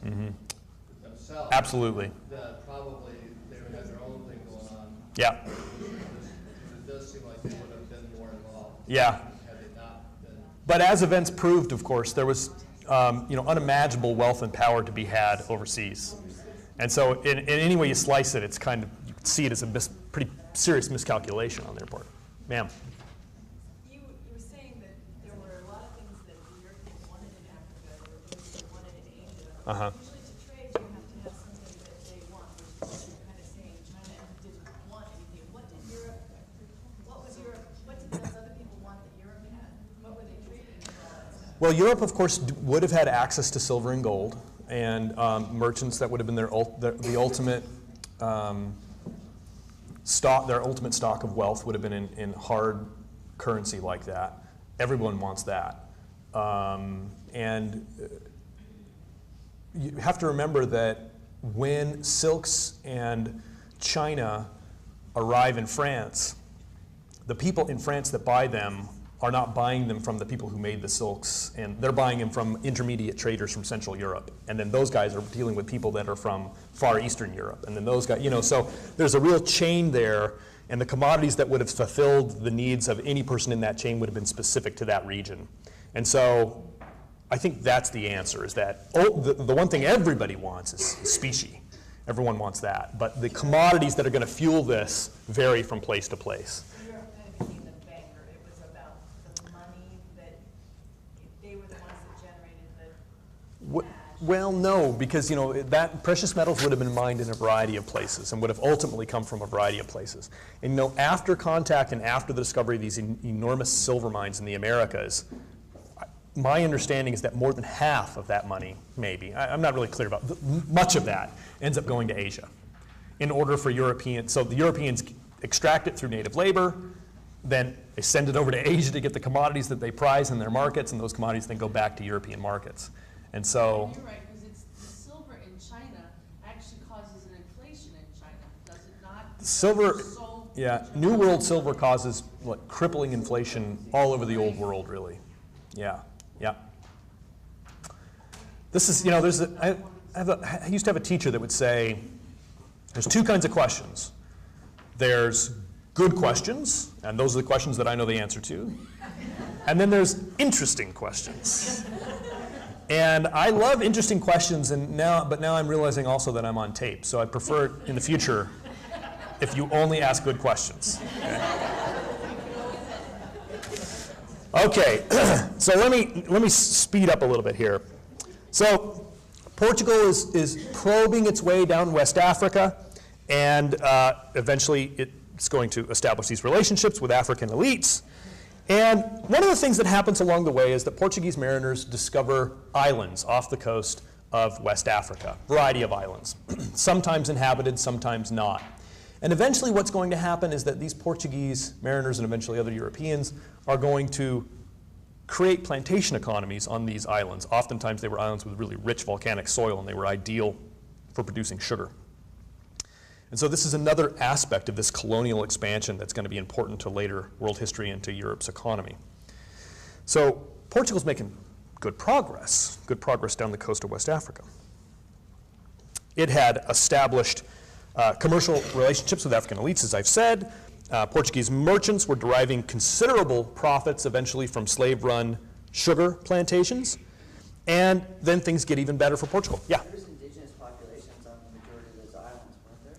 themselves. Absolutely. That probably they would have their own thing going on. Yeah. It does seem like they would have been more involved. Yeah. Had they not been. But as events proved, of course, there was unimaginable wealth and power to be had overseas. And so in any way you slice it, it's kind of, you can see it as a pretty serious miscalculation on their part. Ma'am. You were saying that there were a lot of things that the Europeans wanted in Africa, there were things they wanted in Asia. Uh-huh. Usually to trade, you have to have something that they want, which is what you're kind of saying. China didn't want anything. What did those other people want that Europe had? What were they trading for all that stuff? Well, Europe, of course, would have had access to silver and gold, and merchants that would have been the ultimate stock. Their ultimate stock of wealth would have been in hard currency like that. Everyone wants that, and you have to remember that when silks and China arrive in France, the people in France that buy them are not buying them from the people who made the silks, and they're buying them from intermediate traders from Central Europe. And then those guys are dealing with people that are from Far Eastern Europe. And then those guys, so there's a real chain there, and the commodities that would have fulfilled the needs of any person in that chain would have been specific to that region. And so I think that's the answer, is that the one thing everybody wants is specie. Everyone wants that. But the commodities that are going to fuel this vary from place to place. You weren't kind of being the banker, it was about the money that, they were the ones that generated the cash. Well, no, because that precious metals would have been mined in a variety of places and would have ultimately come from a variety of places. And after contact and after the discovery of these enormous silver mines in the Americas, my understanding is that more than half of that money, maybe, I'm not really clear about, much of that ends up going to Asia in order for Europeans. So the Europeans extract it through native labor, then they send it over to Asia to get the commodities that they prize in their markets, and those commodities then go back to European markets. And so, You're right, because it's the silver in China actually causes an inflation in China, does it not? silver, So- yeah, New World silver causes crippling inflation all over the old world, really. Yeah, yeah. This is, I used to have a teacher that would say, there's two kinds of questions. There's good questions, and those are the questions that I know the answer to. And then there's interesting questions. And I love interesting questions, but now I'm realizing also that I'm on tape, so I prefer in the future if you only ask good questions. Okay, so let me speed up a little bit here. So Portugal is probing its way down West Africa, and eventually it's going to establish these relationships with African elites. And one of the things that happens along the way is that Portuguese mariners discover islands off the coast of West Africa, a variety of islands, sometimes inhabited, sometimes not. And eventually what's going to happen is that these Portuguese mariners and eventually other Europeans are going to create plantation economies on these islands. Oftentimes they were islands with really rich volcanic soil, and they were ideal for producing sugar. And so this is another aspect of this colonial expansion that's going to be important to later world history and to Europe's economy. So Portugal's making good progress down the coast of West Africa. It had established commercial relationships with African elites, as I've said. Portuguese merchants were deriving considerable profits eventually from slave-run sugar plantations. And then things get even better for Portugal. Yeah? There's indigenous populations on the majority of those islands, weren't there?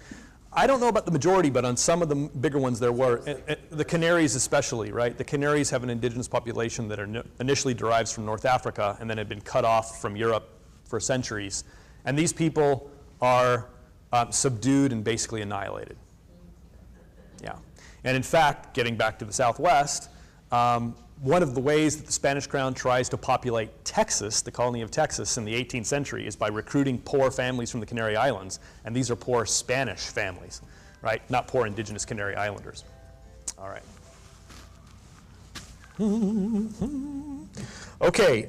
I don't know about the majority, but on some of the bigger ones there were. The Canaries especially, right? The Canaries have an indigenous population that initially derives from North Africa and then had been cut off from Europe for centuries. And these people are subdued and basically annihilated. Yeah. And in fact, getting back to the Southwest, one of the ways that the Spanish crown tries to populate Texas, the colony of Texas in the 18th century, is by recruiting poor families from the Canary Islands. And these are poor Spanish families, right? Not poor indigenous Canary Islanders. All right. Okay,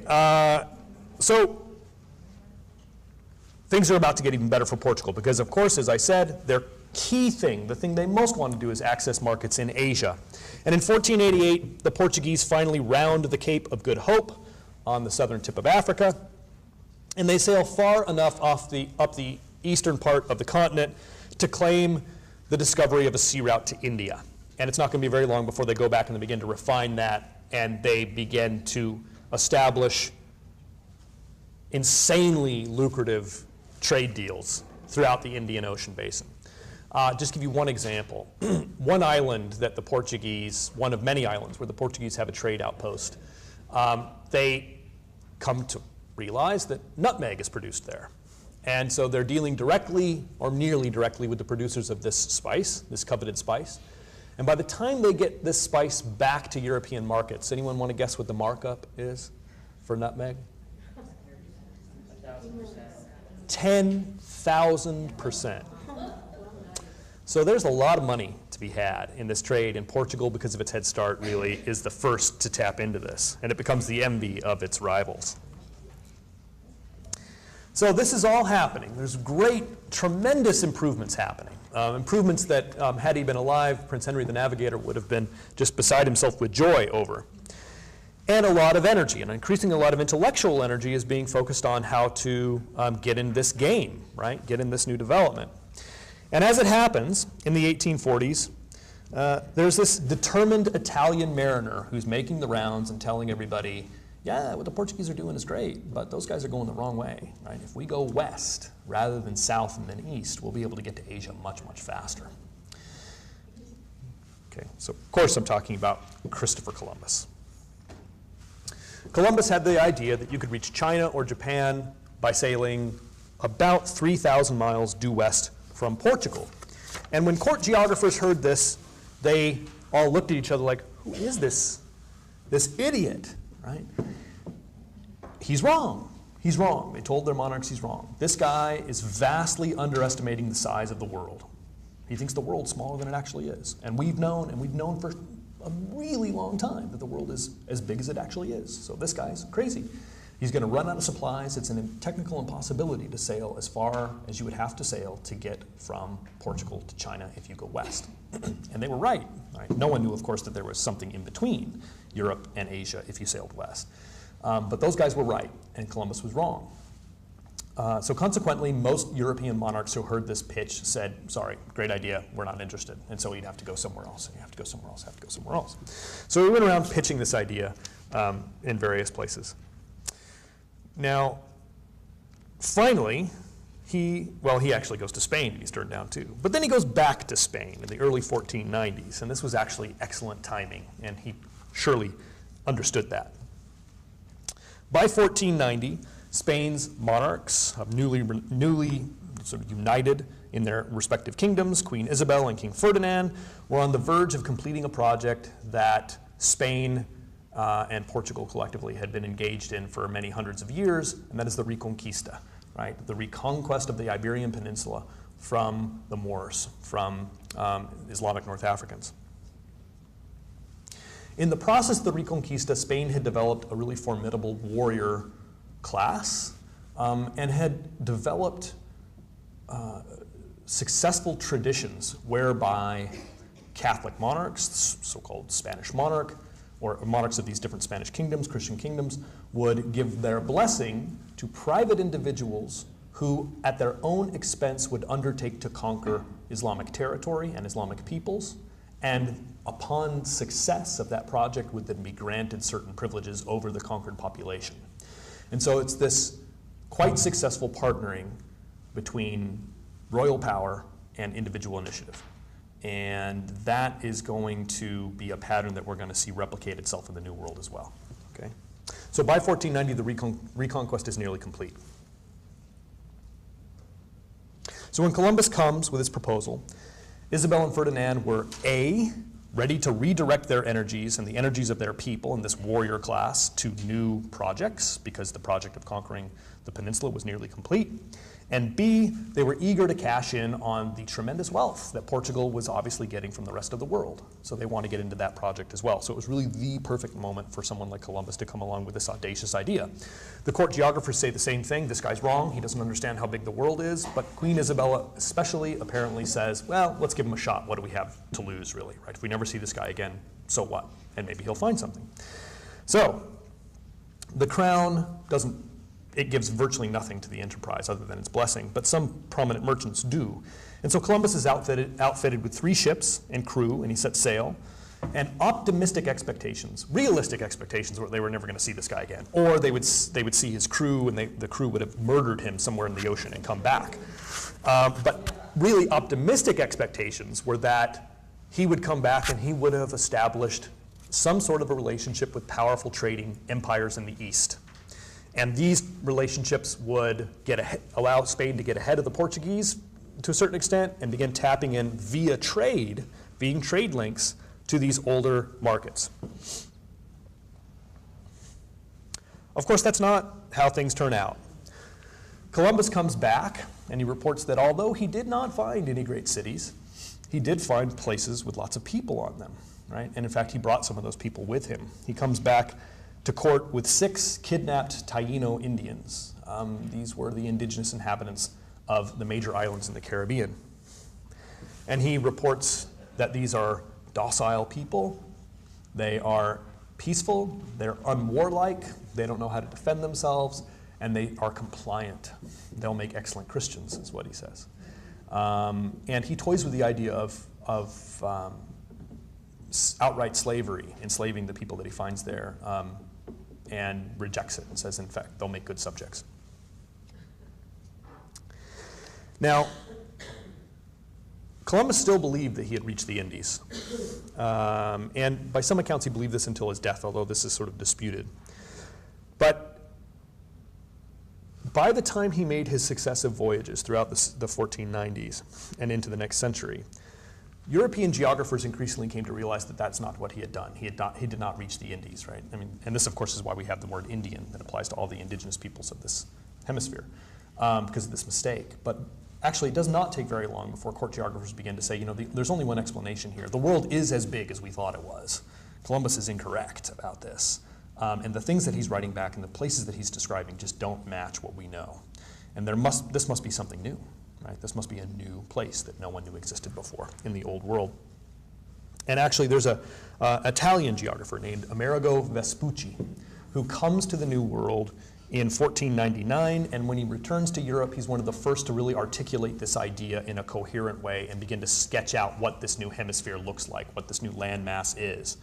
so things are about to get even better for Portugal because, of course, as I said, their key thing, the thing they most want to do is access markets in Asia. And in 1488, the Portuguese finally round the Cape of Good Hope on the southern tip of Africa, and they sail far enough up the eastern part of the continent to claim the discovery of a sea route to India. And it's not going to be very long before they go back and they begin to refine that, and they begin to establish insanely lucrative trade deals throughout the Indian Ocean basin. Just give you one example. One island that the Portuguese, one of many islands where the Portuguese have a trade outpost, they come to realize that nutmeg is produced there. And so they're dealing directly or nearly directly with the producers of this spice, this coveted spice. And by the time they get this spice back to European markets, anyone want to guess what the markup is for nutmeg? 10,000%. So there's a lot of money to be had in this trade, and Portugal, because of its head start, really is the first to tap into this, and it becomes the envy of its rivals. So this is all happening. There's great, tremendous improvements happening. Improvements that, had he been alive, Prince Henry the Navigator would have been just beside himself with joy over. And a lot of energy, and increasingly a lot of intellectual energy is being focused on how to get in this game, right? Get in this new development. And as it happens, in the 1840s, there's this determined Italian mariner who's making the rounds and telling everybody, yeah, what the Portuguese are doing is great, but those guys are going the wrong way, right? If we go west rather than south and then east, we'll be able to get to Asia much, much faster. Okay, so of course I'm talking about Christopher Columbus. Columbus had the idea that you could reach China or Japan by sailing about 3,000 miles due west from Portugal. And when court geographers heard this, they all looked at each other like, who is this idiot, right? He's wrong. He's wrong. They told their monarchs he's wrong. This guy is vastly underestimating the size of the world. He thinks the world's smaller than it actually is. And we've known for a really long time that the world is as big as it actually is. So this guy's crazy. He's going to run out of supplies. It's a technical impossibility to sail as far as you would have to sail to get from Portugal to China if you go west. And they were right. No one knew, of course, that there was something in between Europe and Asia if you sailed west. But those guys were right, and Columbus was wrong. So consequently, most European monarchs who heard this pitch said, sorry, great idea, we're not interested. And so you'd have to go somewhere else, and you have to go somewhere else, have to go somewhere else. So we went around pitching this idea in various places. Now, finally, he actually goes to Spain, and he's turned down too. But then he goes back to Spain in the early 1490s, and this was actually excellent timing, and he surely understood that. By 1490, Spain's monarchs, newly sort of united in their respective kingdoms, Queen Isabel and King Ferdinand, were on the verge of completing a project that Spain and Portugal collectively had been engaged in for many hundreds of years, and that is the Reconquista, right? The reconquest of the Iberian Peninsula from the Moors, from Islamic North Africans. In the process of the Reconquista, Spain had developed a really formidable warrior class and had developed successful traditions whereby Catholic monarchs, so-called Spanish monarch, or monarchs of these different Spanish kingdoms, Christian kingdoms, would give their blessing to private individuals who, at their own expense, would undertake to conquer Islamic territory and Islamic peoples, and upon success of that project would then be granted certain privileges over the conquered population. And so it's this quite successful partnering between royal power and individual initiative. And that is going to be a pattern that we're going to see replicate itself in the New World as well. Okay? So by 1490, the reconquest is nearly complete. So when Columbus comes with his proposal, Isabel and Ferdinand were A, ready to redirect their energies and the energies of their people in this warrior class to new projects, because the project of conquering the peninsula was nearly complete. And B, they were eager to cash in on the tremendous wealth that Portugal was obviously getting from the rest of the world. So they want to get into that project as well. So it was really the perfect moment for someone like Columbus to come along with this audacious idea. The court geographers say the same thing. This guy's wrong. He doesn't understand how big the world is. But Queen Isabella especially apparently says, well, let's give him a shot. What do we have to lose, really? Right? If we never see this guy again, so what? And maybe he'll find something. So the crown doesn't, it gives virtually nothing to the enterprise other than its blessing, but some prominent merchants do. And so Columbus is outfitted with 3 ships and crew, and he sets sail. And optimistic expectations, realistic expectations, were they were never going to see this guy again. Or they would see his crew, and the crew would have murdered him somewhere in the ocean and come back. But really optimistic expectations were that he would come back and he would have established some sort of a relationship with powerful trading empires in the East. And these relationships would allow Spain to get ahead of the Portuguese to a certain extent and begin tapping in via trade, being trade links to these older markets. Of course, that's not how things turn out. Columbus comes back and he reports that although he did not find any great cities, he did find places with lots of people on them, right? And in fact, he brought some of those people with him. He comes back to court with 6 kidnapped Taino Indians. These were the indigenous inhabitants of the major islands in the Caribbean. And he reports that these are docile people, they are peaceful, they're unwarlike, they don't know how to defend themselves, and they are compliant. They'll make excellent Christians, is what he says. And he toys with the idea of outright slavery, enslaving the people that he finds there. and rejects it and says, in fact, they'll make good subjects. Now, Columbus still believed that he had reached the Indies. And by some accounts, he believed this until his death, although this is sort of disputed. But by the time he made his successive voyages throughout the 1490s and into the next century, European geographers increasingly came to realize that that's not what he had done. He did not reach the Indies, right? I mean, and this, of course, is why we have the word Indian that applies to all the indigenous peoples of this hemisphere, because of this mistake. But actually, it does not take very long before court geographers begin to say, you know, there's only one explanation here. The world is as big as we thought it was. Columbus is incorrect about this. And the things that he's writing back and the places that he's describing just don't match what we know. And this must be something new, right? This must be a new place that no one knew existed before in the old world. And actually, there's an Italian geographer named Amerigo Vespucci who comes to the New World in 1499, and when he returns to Europe, he's one of the first to really articulate this idea in a coherent way and begin to sketch out what this new hemisphere looks like, what this new landmass is.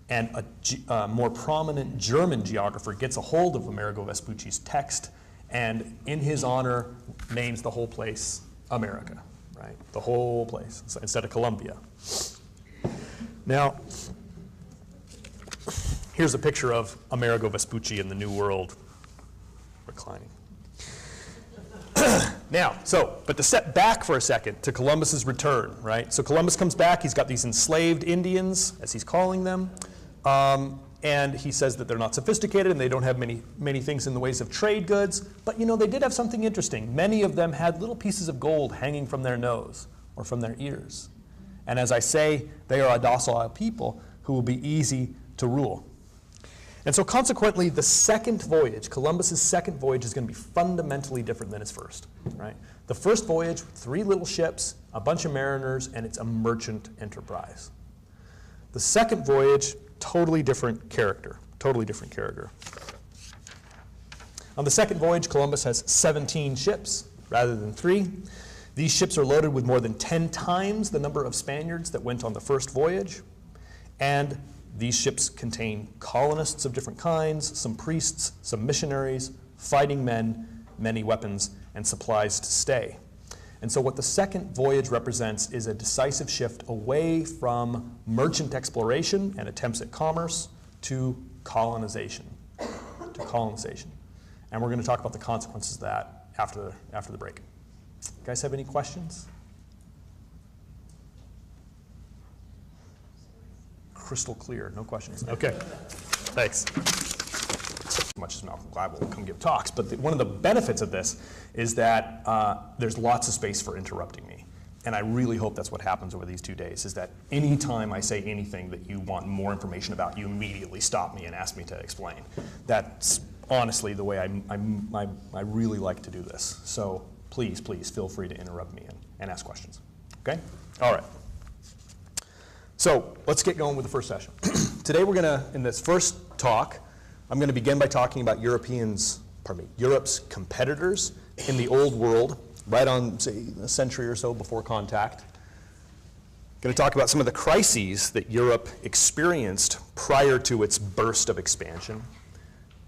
And a more prominent German geographer gets a hold of Amerigo Vespucci's text and, in his honor, names the whole place America, right? The whole place, so instead of Columbia. Now, here's a picture of Amerigo Vespucci in the New World reclining. Now, but to step back for a second to Columbus's return, right? So Columbus comes back, he's got these enslaved Indians, as he's calling them, and he says that they're not sophisticated and they don't have many things in the ways of trade goods, but you know, they did have something interesting. Many of them had little pieces of gold hanging from their nose or from their ears. And as I say, they are a docile people who will be easy to rule. And so consequently, the second voyage, Columbus's second voyage, is going to be fundamentally different than his first, right? The first voyage, 3 little ships, a bunch of mariners, and it's a merchant enterprise. The second voyage, totally different character, totally different character. On the second voyage, Columbus has 17 ships rather than 3. These ships are loaded with more than 10 times the number of Spaniards that went on the first voyage, and these ships contain colonists of different kinds, some priests, some missionaries, fighting men, many weapons, and supplies to stay. And so what the second voyage represents is a decisive shift away from merchant exploration and attempts at commerce to colonization. And we're going to talk about the consequences of that after the break. You guys have any questions? Crystal clear, no questions. Okay, thanks. As much as Malcolm Gladwell will come give talks, but one of the benefits of this is that there's lots of space for interrupting me. And I really hope that's what happens over these 2 days, is that any time I say anything that you want more information about, you immediately stop me and ask me to explain. That's honestly the way I really like to do this. So please feel free to interrupt me and ask questions. Okay? All right. So let's get going with the first session. Today we're going to, in this first talk, I'm going to begin by talking about Europe's competitors in the Old World, right on, say, a century or so before contact. I'm going to talk about some of the crises that Europe experienced prior to its burst of expansion.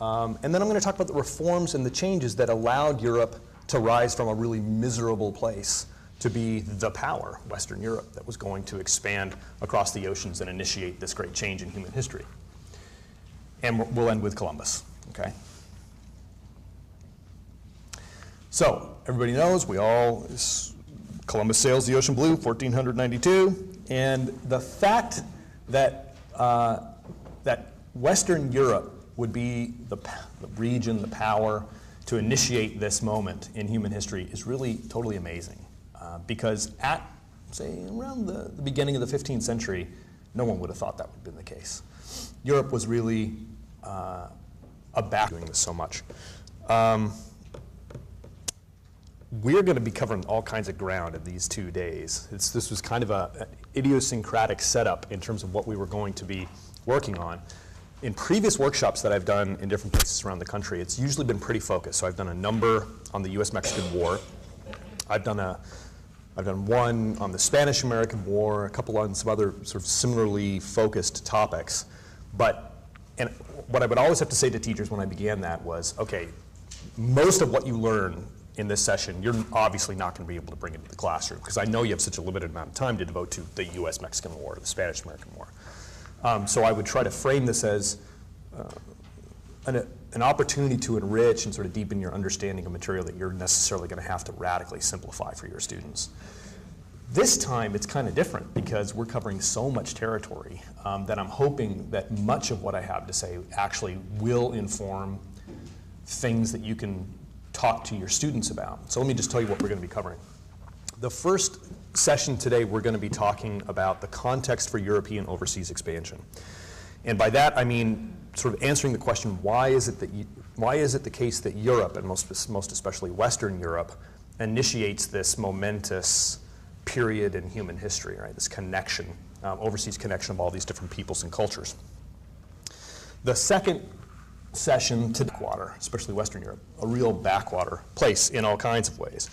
And then I'm going to talk about the reforms and the changes that allowed Europe to rise from a really miserable place to be the power, Western Europe, that was going to expand across the oceans and initiate this great change in human history. And we'll end with Columbus, okay? So, everybody knows, Columbus sails the ocean blue, 1492, and the fact that, that Western Europe would be the region, the power to initiate this moment in human history is really totally amazing. Because at, say, around the beginning of the 15th century, no one would have thought that would have been the case. Europe was really aback doing this so much. We're going to be covering all kinds of ground in these 2 days. This was kind of an idiosyncratic setup in terms of what we were going to be working on. In previous workshops that I've done in different places around the country, it's usually been pretty focused. So I've done a number on the U.S. Mexican War. I've done one on the Spanish-American War, a couple on some other sort of similarly focused topics. But And what I would always have to say to teachers when I began that was, okay, most of what you learn in this session, you're obviously not going to be able to bring into the classroom, because I know you have such a limited amount of time to devote to the U.S. Mexican War, the Spanish-American War. So I would try to frame this as an opportunity to enrich and sort of deepen your understanding of material that you're necessarily going to have to radically simplify for your students. This time it's kind of different because we're covering so much territory that I'm hoping that much of what I have to say actually will inform things that you can talk to your students about. So let me just tell you what we're going to be covering. The first session today, we're going to be talking about the context for European overseas expansion. And by that, I mean sort of answering the question, why is it the case that Europe, and most especially Western Europe, initiates this momentous period in human history, right? This connection, overseas connection of all these different peoples and cultures. The second session to backwater, especially Western Europe, a real backwater place in all kinds of ways.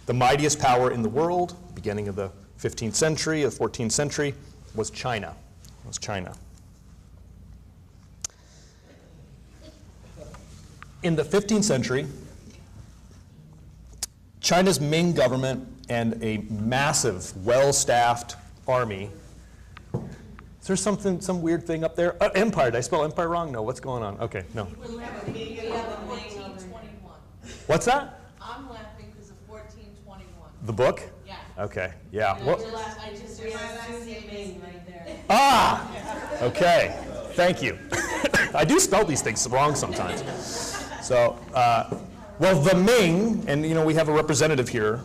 The mightiest power in the world, beginning of the 15th century, the 14th century, was China. In the 15th century, China's Ming government and a massive, well-staffed army. Is there some weird thing up there? Empire, did I spell empire wrong? No, what's going on? Okay, no. We have a 1421. What's that? I'm laughing because of 1421. The book? Yeah. Okay, yeah. I just realized Susie Ming right there. Ah, okay, thank you. I do spell these things wrong sometimes. So, well, the Ming, and you know, we have a representative here,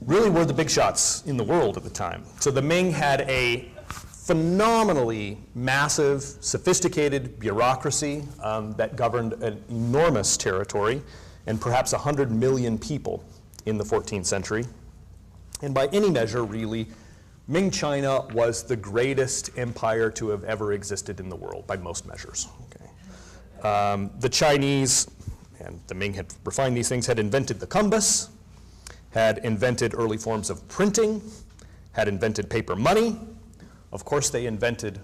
really were the big shots in the world at the time. So the Ming had a phenomenally massive, sophisticated bureaucracy that governed an enormous territory and perhaps 100 million people in the 14th century. And by any measure, really, Ming China was the greatest empire to have ever existed in the world, by most measures. Okay. The Chinese, and the Ming had refined these things, had invented the compass, had invented early forms of printing, had invented paper money. Of course, they invented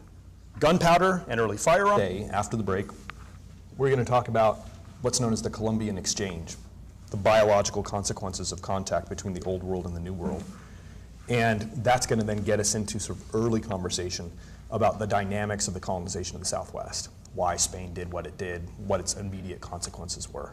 gunpowder and early firearms. Today, after the break, we're going to talk about what's known as the Columbian Exchange, the biological consequences of contact between the old world and the new world. And that's going to then get us into sort of early conversation about the dynamics of the colonization of the Southwest, why Spain did what it did, what its immediate consequences were.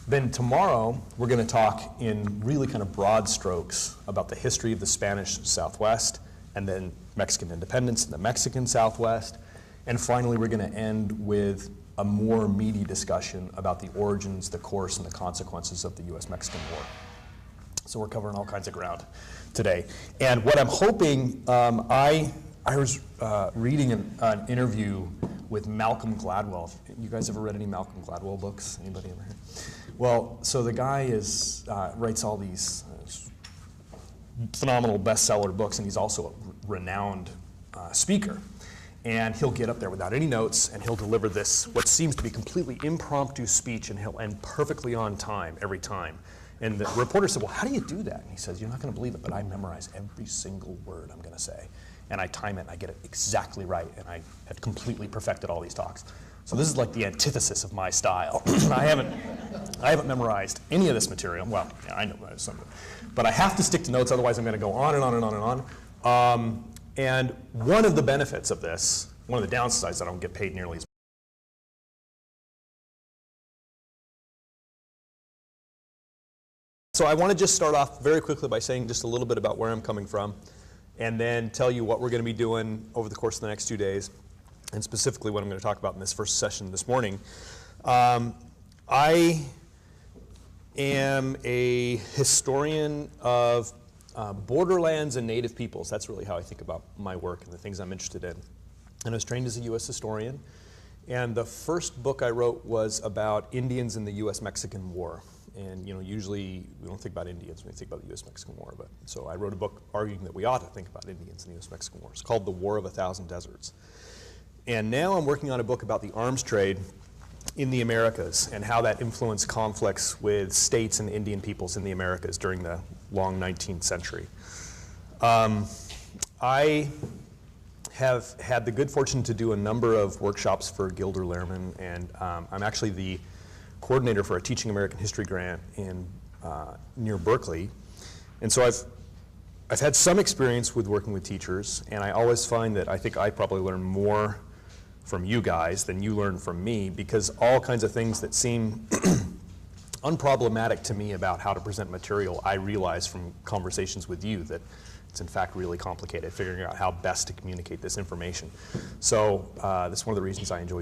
Then tomorrow, we're going to talk in really kind of broad strokes about the history of the Spanish Southwest, and then Mexican independence in the Mexican Southwest. And finally, we're going to end with a more meaty discussion about the origins, the course, and the consequences of the U.S. Mexican War. So we're covering all kinds of ground today. And what I'm hoping, I was reading an interview with Malcolm Gladwell. You guys ever read any Malcolm Gladwell books? Anybody ever heard? Well, so the guy writes all these phenomenal bestseller books, and he's also a renowned speaker. And he'll get up there without any notes, and he'll deliver this, what seems to be completely impromptu speech, and he'll end perfectly on time every time. And the reporter said, well, how do you do that? And he says, you're not going to believe it, but I memorize every single word I'm going to say. And I time it, and I get it exactly right, and I had completely perfected all these talks. So this is like the antithesis of my style. I haven't memorized any of this material. Well, yeah, I know some of it. But I have to stick to notes, otherwise I'm going to go on and on and on and on. And one of the benefits of this, one of the downsides, I don't get paid nearly as much. So I want to just start off very quickly by saying just a little bit about where I'm coming from, and then tell you what we're going to be doing over the course of the next 2 days, and specifically what I'm going to talk about in this first session this morning. I am a historian of borderlands and native peoples. That's really how I think about my work and the things I'm interested in. And I was trained as a U.S. historian, and the first book I wrote was about Indians in the U.S. Mexican War. And you know, usually we don't think about Indians when we think about the U.S. Mexican War, but so I wrote a book arguing that we ought to think about Indians in the U.S. Mexican War. It's called The War of a Thousand Deserts. And now I'm working on a book about the arms trade in the Americas and how that influenced conflicts with states and Indian peoples in the Americas during the long 19th century. I have had the good fortune to do a number of workshops for Gilder Lehrman, and I'm actually the coordinator for a Teaching American History grant in near Berkeley. And so I've had some experience with working with teachers, and I always find that I think I probably learn more from you guys than you learn from me, because all kinds of things that seem unproblematic to me about how to present material, I realize from conversations with you that it's in fact really complicated, figuring out how best to communicate this information. So that's one of the reasons I enjoy